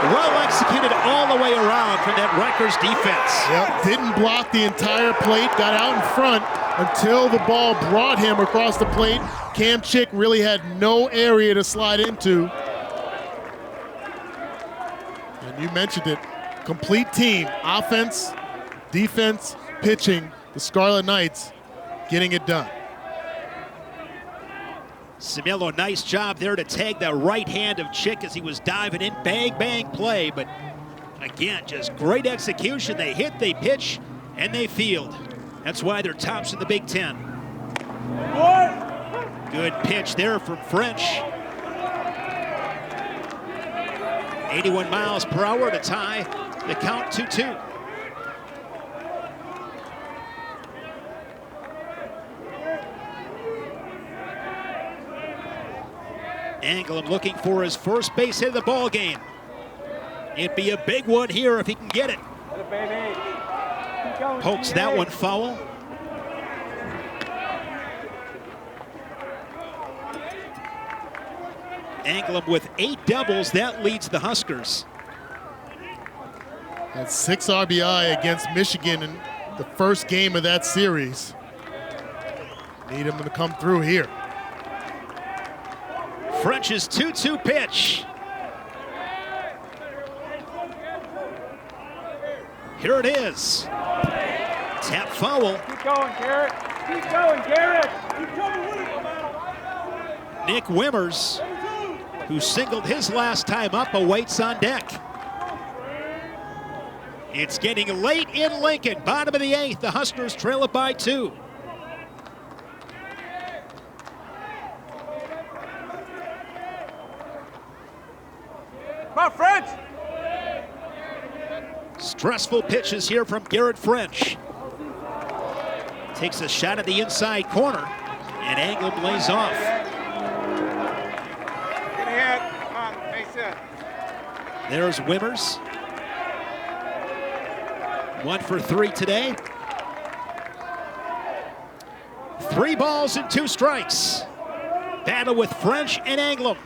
well executed all the way around from that Rutgers defense. Yep, didn't block the entire plate, got out in front until the ball brought him across the plate. Cam Chick really had no area to slide into. And you mentioned it, complete team, offense, defense, pitching, the Scarlet Knights getting it done. Samillo, nice job there to tag the right hand of Chick as he was diving in. Bang, bang play, but again, just great execution. They hit, they pitch, and they field. That's why they're tops in the Big Ten. Good pitch there from French. 81 miles per hour to tie the count 2-2. Anglem looking for his first base hit of the ball game. It'd be a big one here if he can get it. Pokes that one foul. Anglem with 8 doubles, that leads the Huskers. That's 6 RBI against Michigan in the first game of that series. Need him to come through here. French's 2-2 pitch. Here it is. Tap foul. Keep going, Garrett. Keep going, Garrett. Keep going. Nick Wimmers, who singled his last time up, awaits on deck. It's getting late in Lincoln. Bottom of the 8th. The Huskers trail it by 2. Come on, French! Stressful pitches here from Garrett French. Takes a shot at the inside corner, and Anglum lays off. Get ahead. Come on, face it. There's Wimmers. 1 for 3 today. 3 balls and 2 strikes. Battle with French and Anglum.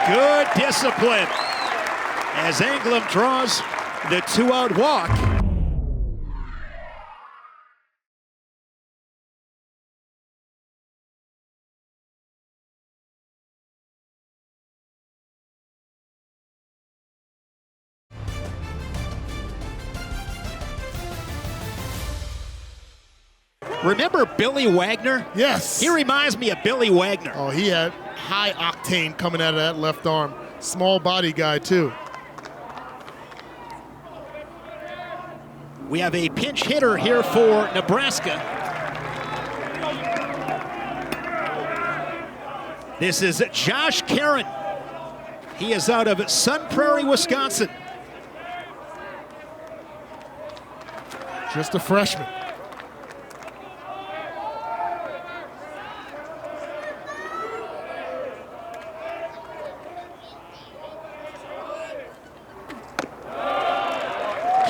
Good discipline as Anglum draws the 2-out walk. Remember Billy Wagner? Yes. He reminds me of Billy Wagner. Oh, he had high octane coming out of that left arm. Small body guy, too. We have a pinch hitter here for Nebraska. This is Josh Karen. He is out of Sun Prairie, Wisconsin. Just a freshman.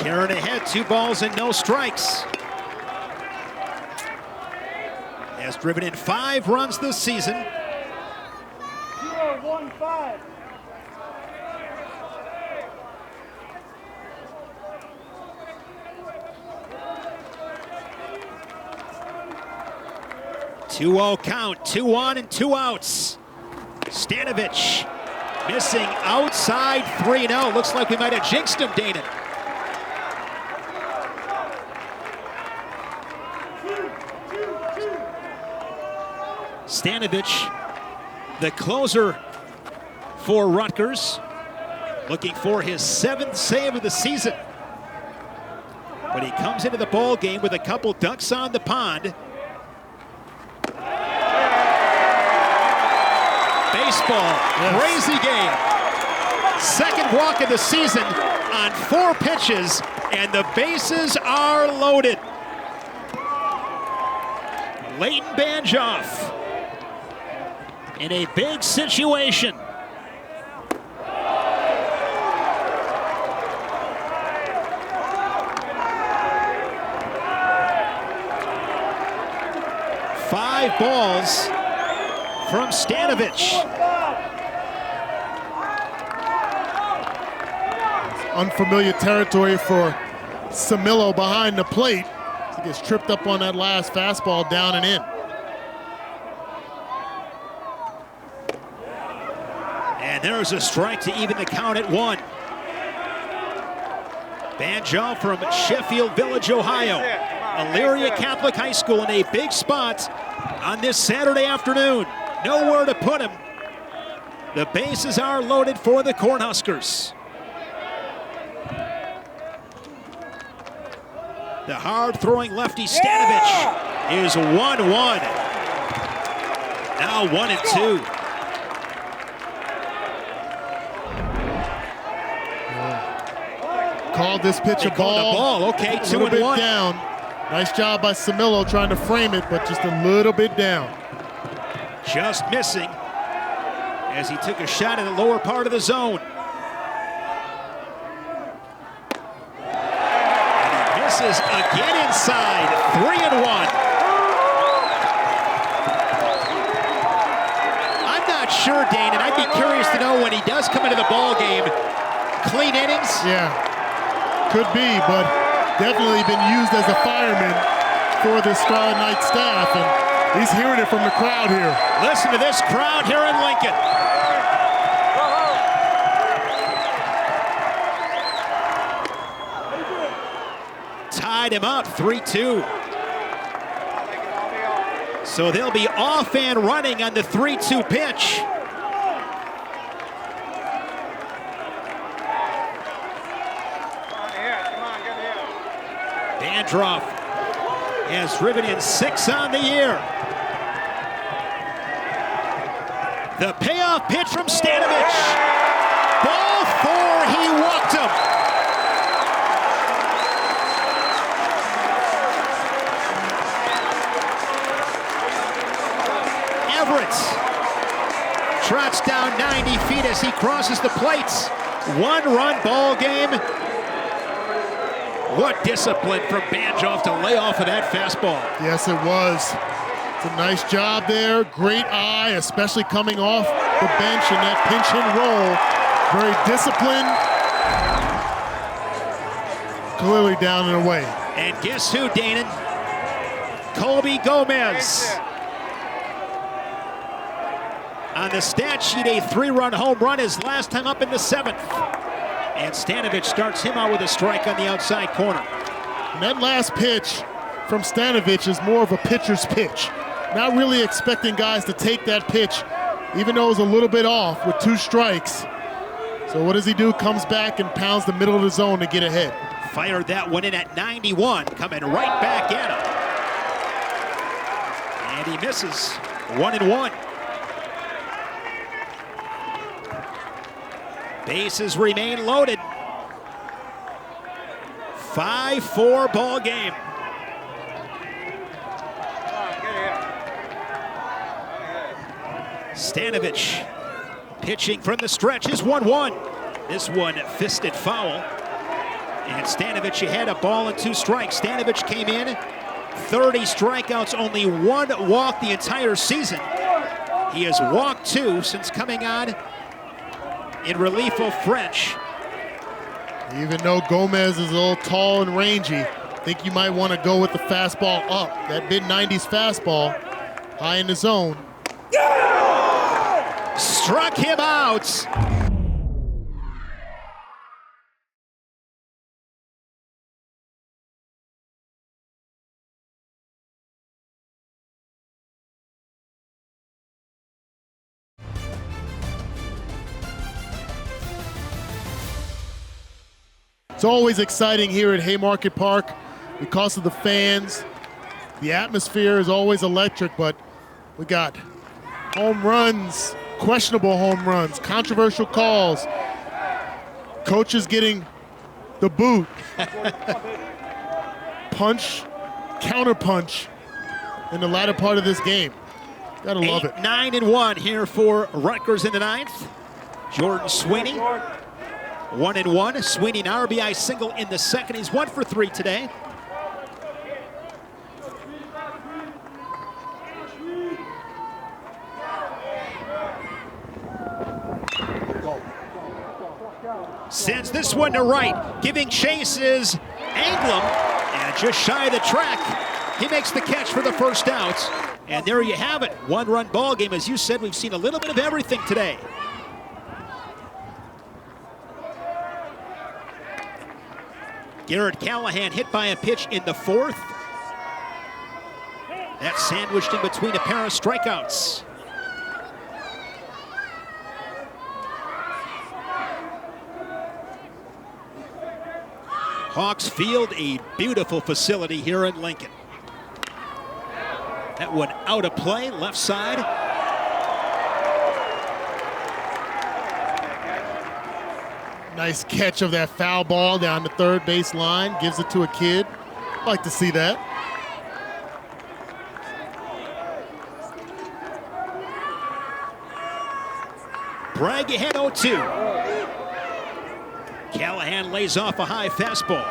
Karen ahead, 2 balls and no strikes. Has driven in 5 runs this season. 0-1-5. Two-0 count, 2 on and 2 outs. Stanovich missing outside 3-0. Looks like we might have jinxed him, Dana. Stanovich, the closer for Rutgers, looking for his 7th save of the season. But he comes into the ball game with a couple ducks on the pond. Baseball, crazy game. 2nd walk of the season on 4 pitches, and the bases are loaded. Leighton Banjoff in a big situation. Five balls from Stanovich. Unfamiliar territory for Samillo behind the plate. He gets tripped up on that last fastball down and in. And there's a strike to even the count at 1. Banjo from Sheffield Village, Ohio. Elyria Catholic High School in a big spot on this Saturday afternoon. Nowhere to put him. The bases are loaded for the Cornhuskers. The hard-throwing lefty Stanovich is 1-1. Now 1-2. Called this pitch a ball. Okay, 2-1. A little bit down. Nice job by Samillo trying to frame it, but just a little bit down. Just missing as he took a shot in the lower part of the zone. And he misses again inside. 3-1. I'm not sure, Dane, and I'd be curious to know when he does come into the ball game. Clean innings? Yeah, could be, but definitely been used as a fireman for the Scarlet Knight staff, and he's hearing it from the crowd here. Listen to this crowd here in Lincoln. Tied him up, 3-2. So they'll be off and running on the 3-2 pitch. Bandroff has driven in 6 on the year. The payoff pitch from Stanovich. lead as he crosses the plates. One-run ball game. What discipline from Banjoff to lay off of that fastball. Yes, it was. It's a nice job there. Great eye, especially coming off the bench in that pinch hit roll. Very disciplined. Clearly down and away. And guess who, Danon? Colby Gomez. On the stat sheet, a 3-run home run his last time up in the 7th. And Stanovich starts him out with a strike on the outside corner. And that last pitch from Stanovich is more of a pitcher's pitch. Not really expecting guys to take that pitch, even though it was a little bit off with 2 strikes. So what does he do? Comes back and pounds the middle of the zone to get ahead. Fired that one in at 91, coming right back at him. And he misses. 1-1. Bases remain loaded. 5-4 ball game. Stanovich pitching from the stretch is 1-1. This one fisted foul. And Stanovich had a ball and 2 strikes. Stanovich came in, 30 strikeouts, only 1 walk the entire season. He has walked 2 since coming on in relief of French. Even though Gomez is a little tall and rangy, I think you might want to go with the fastball up. That mid-90s fastball, high in the zone. Struck him out. It's always exciting here at Haymarket Park because of the fans. The atmosphere is always electric, but we got home runs, questionable home runs, controversial calls, coaches getting the boot, punch, counter punch in the latter part of this game. Gotta love it. 9-1 here for Rutgers in the 9th. Jordan Sweeney. 1-1. Sweeney, an RBI single in the 2nd. He's 1 for 3 today. Sends this one to right. Giving chase is Anglum. And just shy of the track, he makes the catch for the first out. And there you have it. 1-run ball game. As you said, we've seen a little bit of everything today. Garrett Callahan hit by a pitch in the 4th. That's sandwiched in between a pair of strikeouts. Hawks Field, a beautiful facility here in Lincoln. That one out of play, left side. Nice catch of that foul ball down the 3rd base line. Gives it to a kid. Like to see that. Bragg ahead 0-2. Callahan lays off a high fastball.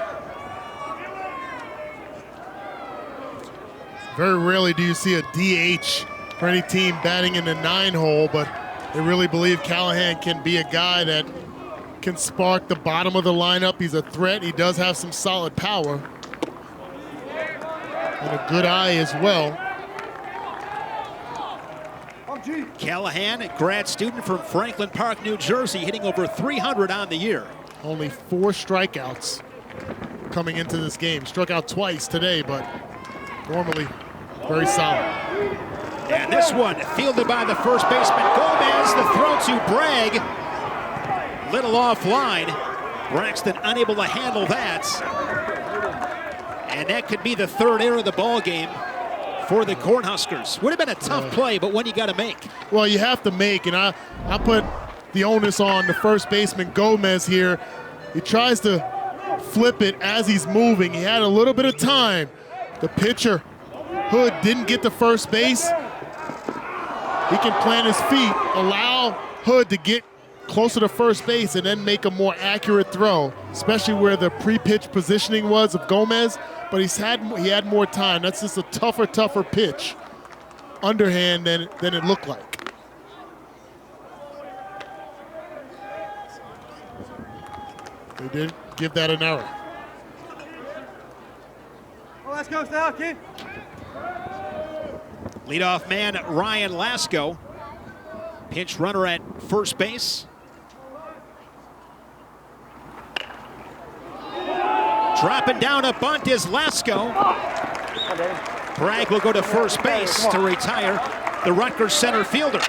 Very rarely do you see a DH for any team batting in the 9-hole, but they really believe Callahan can be a guy that can spark the bottom of the lineup. He's a threat. He does have some solid power and a good eye as well. Callahan, a grad student from Franklin Park, New Jersey, hitting over 300 on the year. Only 4 strikeouts coming into this game. Struck out twice today, but normally very solid. And this one fielded by the first baseman Gomez. The throw to Bragg. Little offline. Braxton unable to handle that. And that could be the 3rd error of the ball game for the Cornhuskers. Would have been a tough play, but one you got to make. Well, you have to make, and I put the onus on the first baseman Gomez here. He tries to flip it as he's moving. He had a little bit of time. The pitcher, Hood, didn't get to first base. He can plant his feet, allow Hood to get closer to first base and then make a more accurate throw, especially where the pre-pitch positioning was of Gomez, but he had more time. That's just a tougher pitch, underhand than it looked like. They did give that an error. Well, let's go now, kid. Leadoff man Ryan Lasko. Pinch runner at first base. Dropping down a bunt is Lasko. Bragg will go to first base to retire the Rutgers center fielder.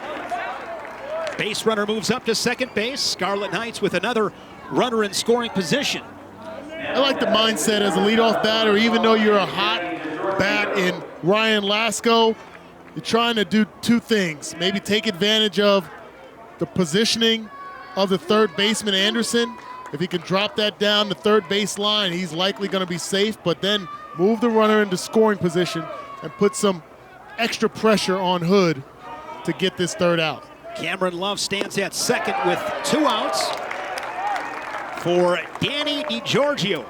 Base runner moves up to second base. Scarlet Knights with another runner in scoring position. I like the mindset as a leadoff batter, even though you're a hot bat in Ryan Lasko, you're trying to do two things. Maybe take advantage of the positioning of the third baseman, Anderson. If he can drop that down the third base line, he's likely going to be safe, but then move the runner into scoring position and put some extra pressure on Hood to get this third out. Cameron Love stands at second with 2 outs for Danny DiGiorgio.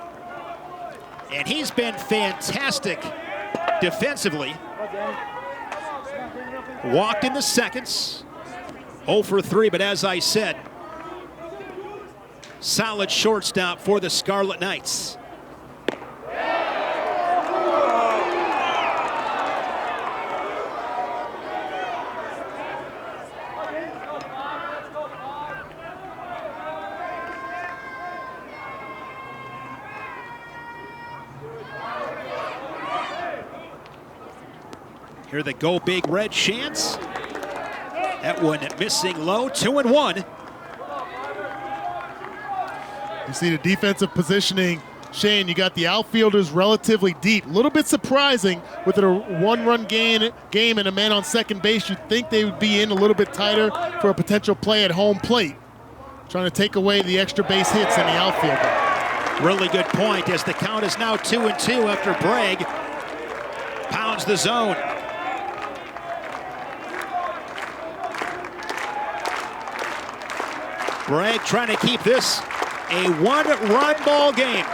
And he's been fantastic defensively. Walked in the seconds, 0 for 3, but as I said, solid shortstop for the Scarlet Knights. Here the go big red chance. That one missing low, 2-1. You see the defensive positioning. Shane, you got the outfielders relatively deep. A little bit surprising with a one-run game and a man on second base. You'd think they would be in a little bit tighter for a potential play at home plate. Trying to take away the extra base hits in the outfield. Really good point as the count is now 2-2 after Bragg pounds the zone. Bragg trying to keep this a one-run ball game.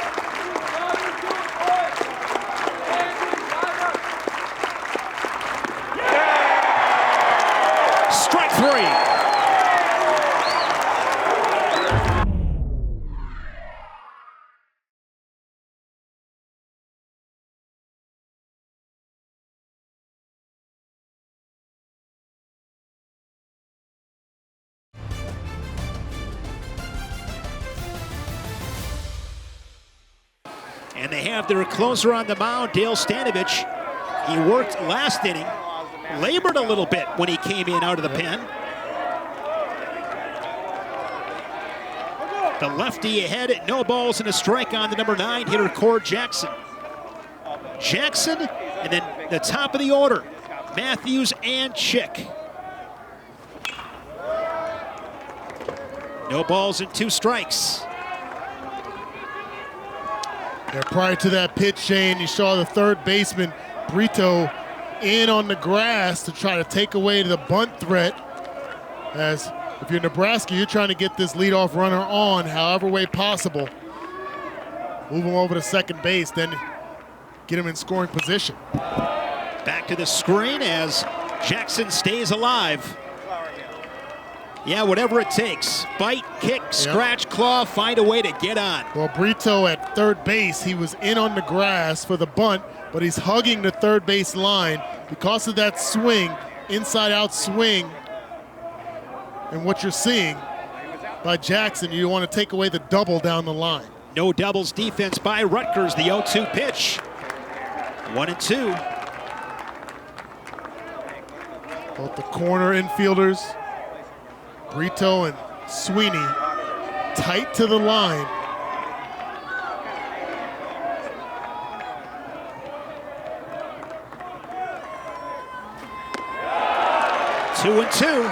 Strike 3. And they have their closer on the mound, Dale Stanovich. He worked last inning, labored a little bit when he came in out of the pen. The lefty ahead, no balls and a strike on the number 9 hitter, Cord Jackson. Jackson, and then the top of the order, Matthews and Chick. No balls and 2 strikes. Yeah, prior to that pitch, Shane, you saw the third baseman, Brito, in on the grass to try to take away the bunt threat. As if you're Nebraska, you're trying to get this leadoff runner on however way possible. Move him over to second base, then get him in scoring position. Back to the screen as Jackson stays alive. Yeah, whatever it takes. Bite, kick, scratch, claw, find a way to get on. Well, Brito at third base, he was in on the grass for the bunt, but he's hugging the third base line because of that swing, inside-out swing. And what you're seeing by Jackson, you want to take away the double down the line. No doubles defense by Rutgers, the 0-2 pitch. 1-2. Both the corner infielders, Brito and Sweeney, tight to the line. Two and two.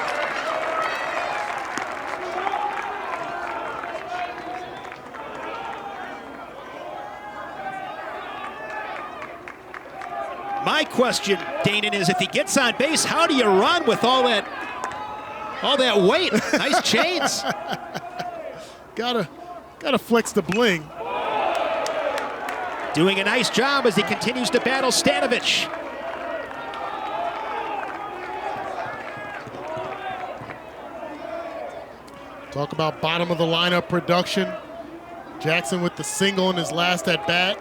My question, Danon, is if he gets on base, how do you run with all that All that weight. Nice chains. Gotta flex the bling. Doing a nice job as he continues to battle Stanovich. Talk about bottom of the lineup production. Jackson with the single in his last at bat.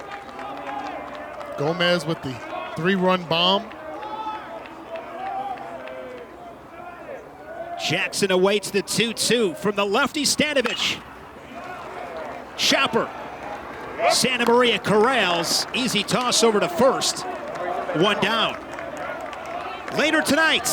Gomez with the 3-run bomb. Jackson awaits the 2-2 from the lefty Stanovich. Chopper. Santa Maria corrals. Easy toss over to first. 1 down. Later tonight,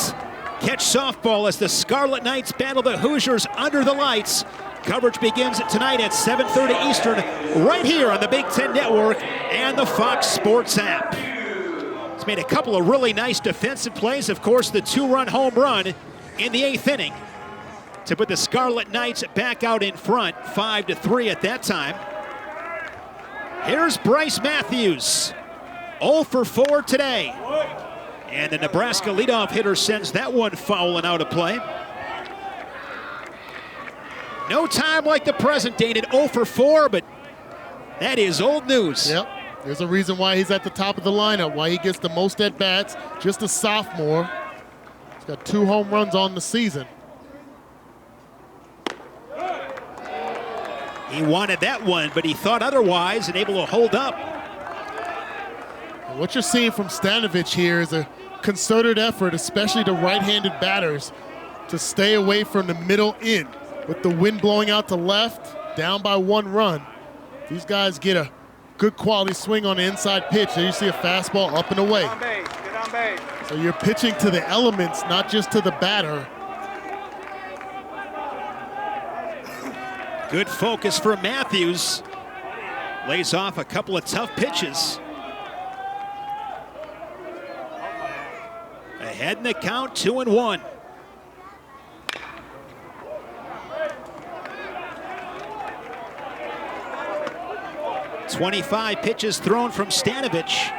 catch softball as the Scarlet Knights battle the Hoosiers under the lights. Coverage begins tonight at 7:30 Eastern, right here on the Big Ten Network and the Fox Sports app. He's made a couple of really nice defensive plays. Of course, the 2-run home run in the 8th inning to put the Scarlet Knights back out in front, 5-3 at that time. Here's Bryce Matthews, 0 for 4 today. And the Nebraska leadoff hitter sends that one fouling out of play. No time like the present, Dated 0 for 4, but that is old news. Yep, there's a reason why he's at the top of the lineup, why he gets the most at-bats, just a sophomore. He's got 2 home runs on the season. He wanted that one, but he thought otherwise and able to hold up. And what you're seeing from Stanovich here is a concerted effort, especially to right-handed batters, to stay away from the middle in. With the wind blowing out to left, down by 1 run, these guys get a good quality swing on the inside pitch. There you see a fastball up and away. Get on base. Get on base. So you're pitching to the elements, not just to the batter. Good focus for Matthews. Lays off a couple of tough pitches. Ahead in the count, 2-1. "25 pitches thrown from Stanovich."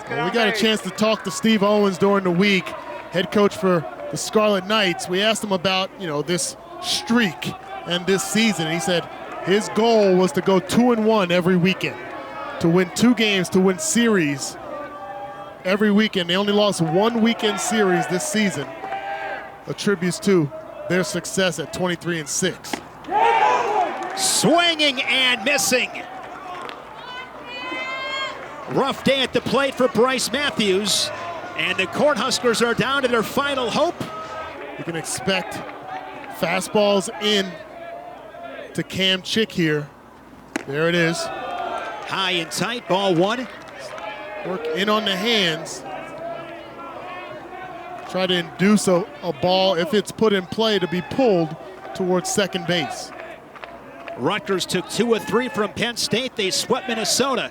Well, we got a chance to talk to Steve Owens during the week, head coach for the Scarlet Knights. We asked him about, this streak and this season. He said his goal was to go 2-1 every weekend, to win 2 games, to win series every weekend. They only lost 1 weekend series this season, attributes to their success at 23-6. Swinging and missing. Rough day at the plate for Bryce Matthews, and the Cornhuskers are down to their final hope. You can expect fastballs in to Cam Chick here. There it is. High and tight, ball 1. Work in on the hands. Try to induce a ball, if it's put in play, to be pulled towards second base. Rutgers took 2 of 3 from Penn State. They swept Minnesota.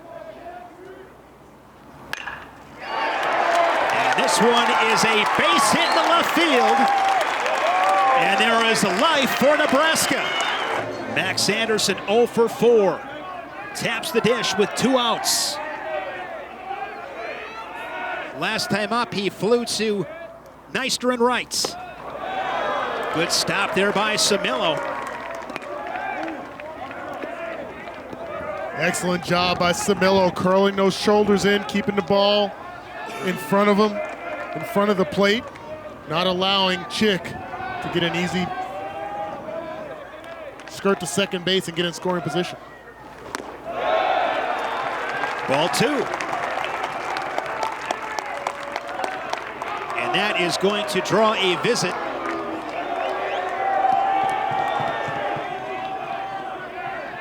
And this one is a base hit in the left field. And there is life for Nebraska. Max Anderson 0 for 4. Taps the dish with 2 outs. Last time up, he flew to Neister and Wright. Good stop there by Samillo. Excellent job by Samillo, curling those shoulders in, keeping the ball in front of him, in front of the plate, not allowing Chick to get an easy skirt to second base and get in scoring position. Ball 2. And that is going to draw a visit.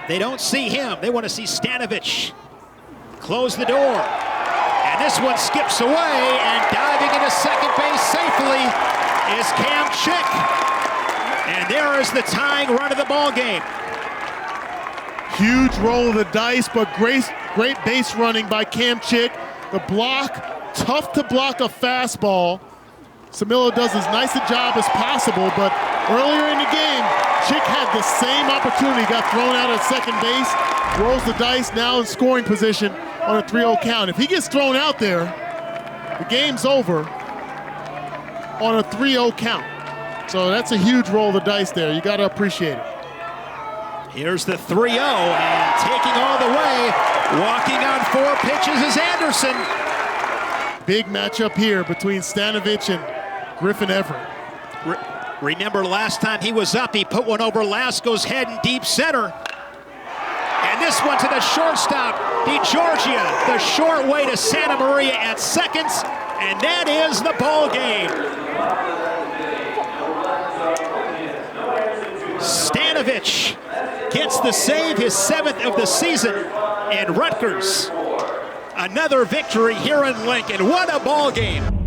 They don't see him. They want to see Stanovich. Close the door. And this one skips away, and diving into second base safely is Cam Chick. And there is the tying run of the ball game. Huge roll of the dice, but great base running by Cam Chick. The block, tough to block a fastball. Samillo does as nice a job as possible, but earlier in the game, Chick had the same opportunity, got thrown out at second base, rolls the dice, now in scoring position on a 3-0 count. If he gets thrown out there, the game's over on a 3-0 count. So that's a huge roll of the dice there. You got to appreciate it. Here's the 3-0, and taking all the way, walking on 4 pitches is Anderson. Big matchup here between Stanovich and Griffin Everett. Remember last time he was up, he put one over Lasko's head in deep center. And this one to the shortstop, DeGiorgia, the short way to Santa Maria at seconds, and that is the ball game. Stanovich gets the save, his 7th of the season, and Rutgers, another victory here in Lincoln. What a ball game.